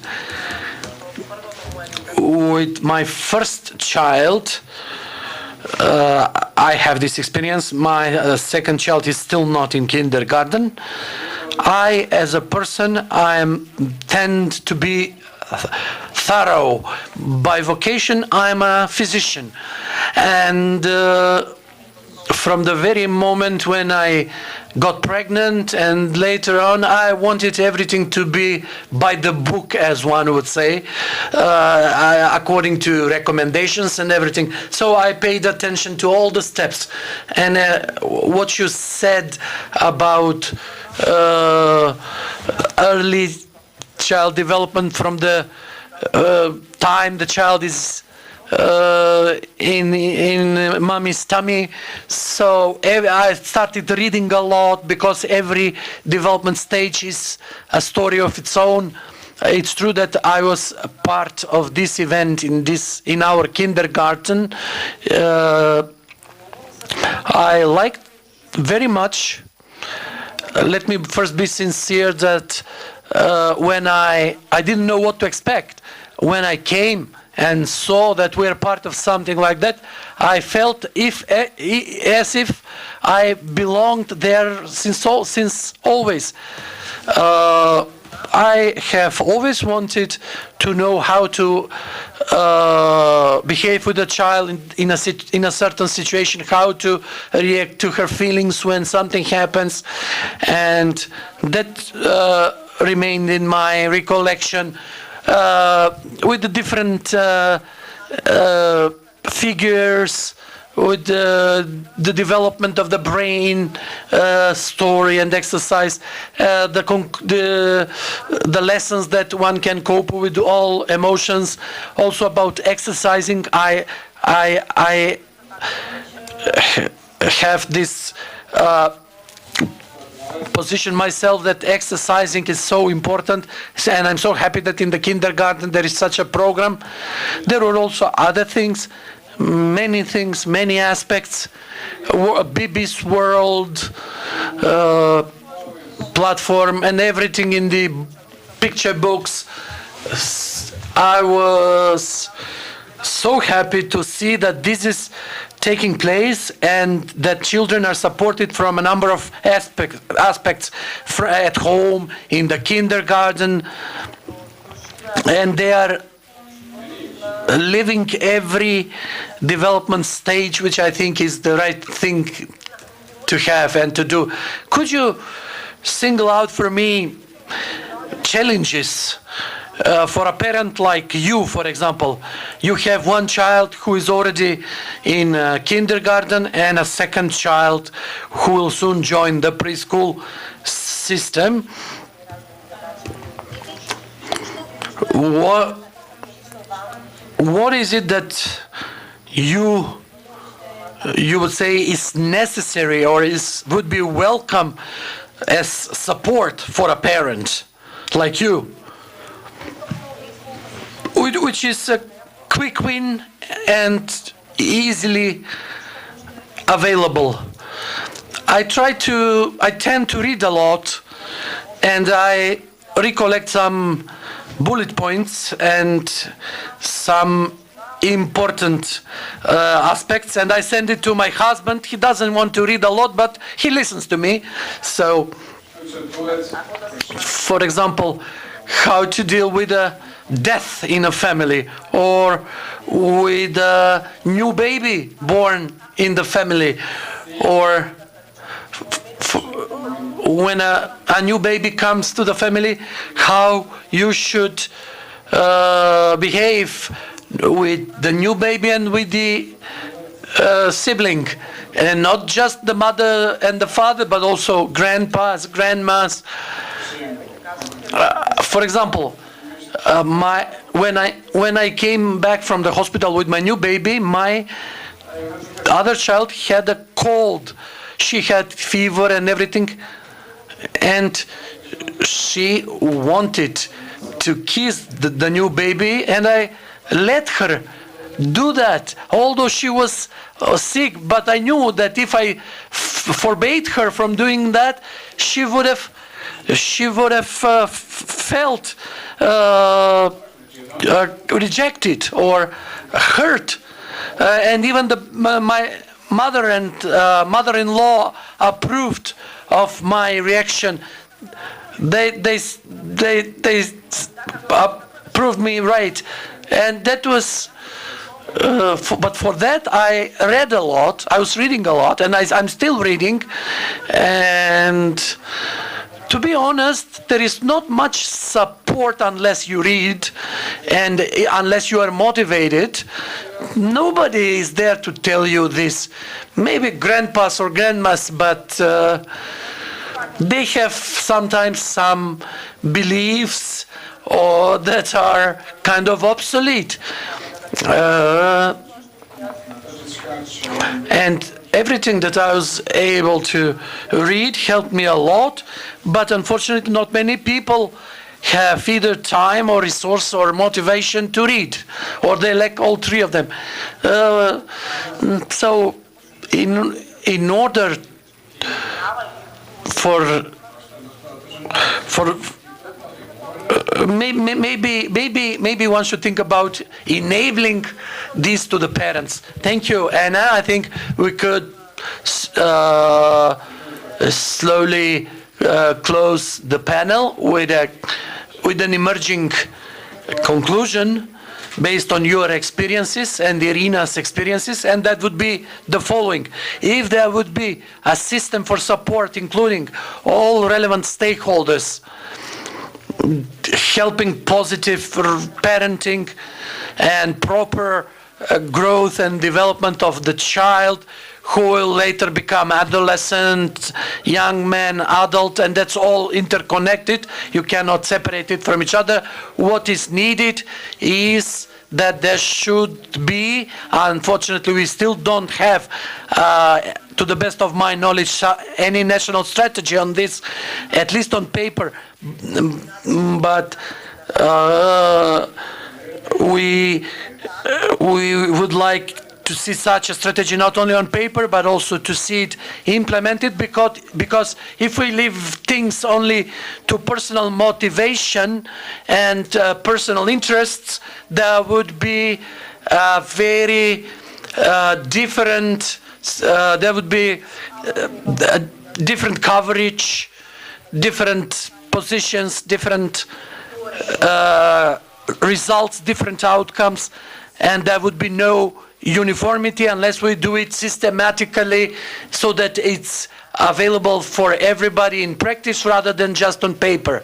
With my first child, I have this experience. My second child is still not in kindergarten. I, as a person, tend to be thorough. By vocation, I'm a physician. And from the very moment when I got pregnant and later on, I wanted everything to be by the book, as one would say, according to recommendations and everything. So I paid attention to all the steps. And what you said about early child development from the time the child is in mommy's tummy. So I started reading a lot, because every development stage is a story of its own. It's true that I was a part of this event in our kindergarten. I liked very much. Let me first be sincere that when I didn't know what to expect. When I came and saw that we're part of something like that, I felt as if I belonged there since always. I have always wanted to know how to behave with a child in a certain situation, how to react to her feelings when something happens, and that remained in my recollection with the different figures, with the development of the brain, story and exercise, the lessons that one can cope with all emotions. Also about exercising, I have this position myself that exercising is so important, and I'm so happy that in the kindergarten there is such a program. There were also other things, many aspects. Bibi's World platform and everything in the picture books. I was so happy to see that this is taking place and that children are supported from a number of aspects at home, in the kindergarten, and they are living every development stage, which I think is the right thing to have and to do. Could you single out for me challenges for a parent like you, for example? You have one child who is already in kindergarten and a second child who will soon join the preschool system. What is it that you would say is necessary or would be welcome as support for a parent like you, which is a quick win and easily available? I tend to read a lot, and I recollect some bullet points and some important aspects, and I send it to my husband. He doesn't want to read a lot, but he listens to me. So, for example, how to deal with a death in a family, or with a new baby born in the family, or when a new baby comes to the family, how you should behave with the new baby and with the sibling, and not just the mother and the father, but also grandpas, grandmas. For example, when I came back from the hospital with my new baby, my other child had a cold. She had fever and everything, and she wanted to kiss the new baby, and I let her do that, although she was sick. But I knew that if I forbade her from doing that, she would have felt rejected or hurt, and even my mother and mother-in-law approved of my reaction. They proved me right, and that was. But for that, I read a lot. I was reading a lot, and I'm still reading. And to be honest, there is not much support unless you read, and unless you are motivated. Nobody is there to tell you this. Maybe grandpas or grandmas, but they have sometimes some beliefs or that are kind of obsolete. And everything that I was able to read helped me a lot, but unfortunately not many people have either time or resource or motivation to read, or they lack all three of them. So in order for maybe one should think about enabling this to the parents. Thank you, Anna. I think we could slowly close the panel with an emerging conclusion based on your experiences and Irina's experiences, and that would be the following. If there would be a system for support, including all relevant stakeholders, helping positive parenting and proper growth and development of the child, who will later become adolescent, young man, adult, and that's all interconnected. You cannot separate it from each other. What is needed is that there should be, unfortunately we still don't have, to the best of my knowledge, any national strategy on this, at least on paper, but we would like to see such a strategy not only on paper but also to see it implemented, because if we leave things only to personal motivation and personal interests, there would be very different, there would be different coverage, different positions, different results, different outcomes, and there would be no uniformity unless we do it systematically so that it's available for everybody in practice rather than just on paper,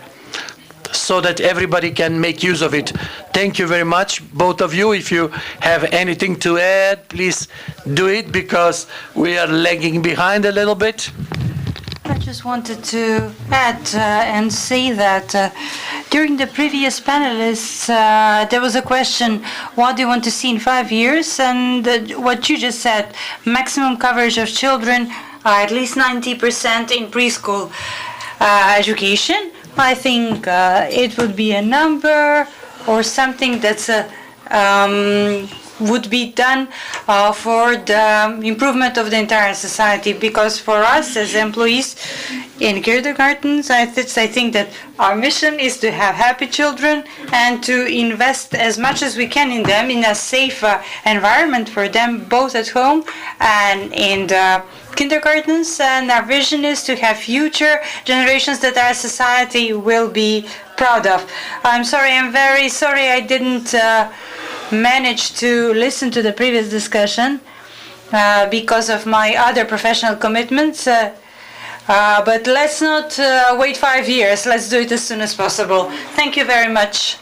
so that everybody can make use of it. Thank you very much, both of you. If you have anything to add, please do it, because we are lagging behind a little bit. I just wanted to add and say that during the previous panelists, there was a question, what do you want to see in 5 years? And what you just said, maximum coverage of children, at least 90% in preschool education. I think it would be a number or something that's would be done for the improvement of the entire society, because for us as employees in kindergartens, I think that our mission is to have happy children and to invest as much as we can in them, in a safe environment for them, both at home and in the kindergartens. And our vision is to have future generations that our society will be proud of. I'm very sorry I didn't manage to listen to the previous discussion because of my other professional commitments. But let's not wait 5 years. Let's do it as soon as possible. Thank you very much.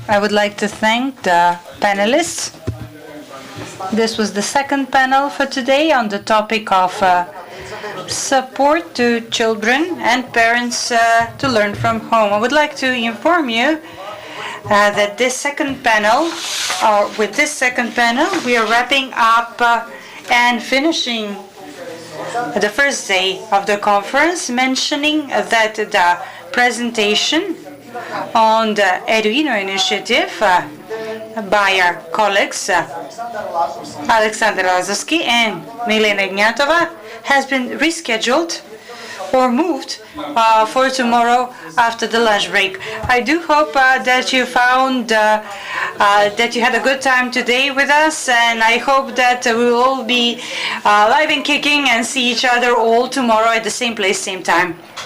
I would like to thank the panelists. This was the second panel for today on the topic of support to children and parents to learn from home. I would like to inform you that this second panel, with this second panel, we are wrapping up and finishing the first day of the conference, mentioning that the presentation on the Eduino initiative by our colleagues Alexander Lazowski and Milena Ignatova has been rescheduled or moved for tomorrow after the lunch break. I do hope that you found that you had a good time today with us, and I hope that we will all be live and kicking and see each other all tomorrow at the same place, same time.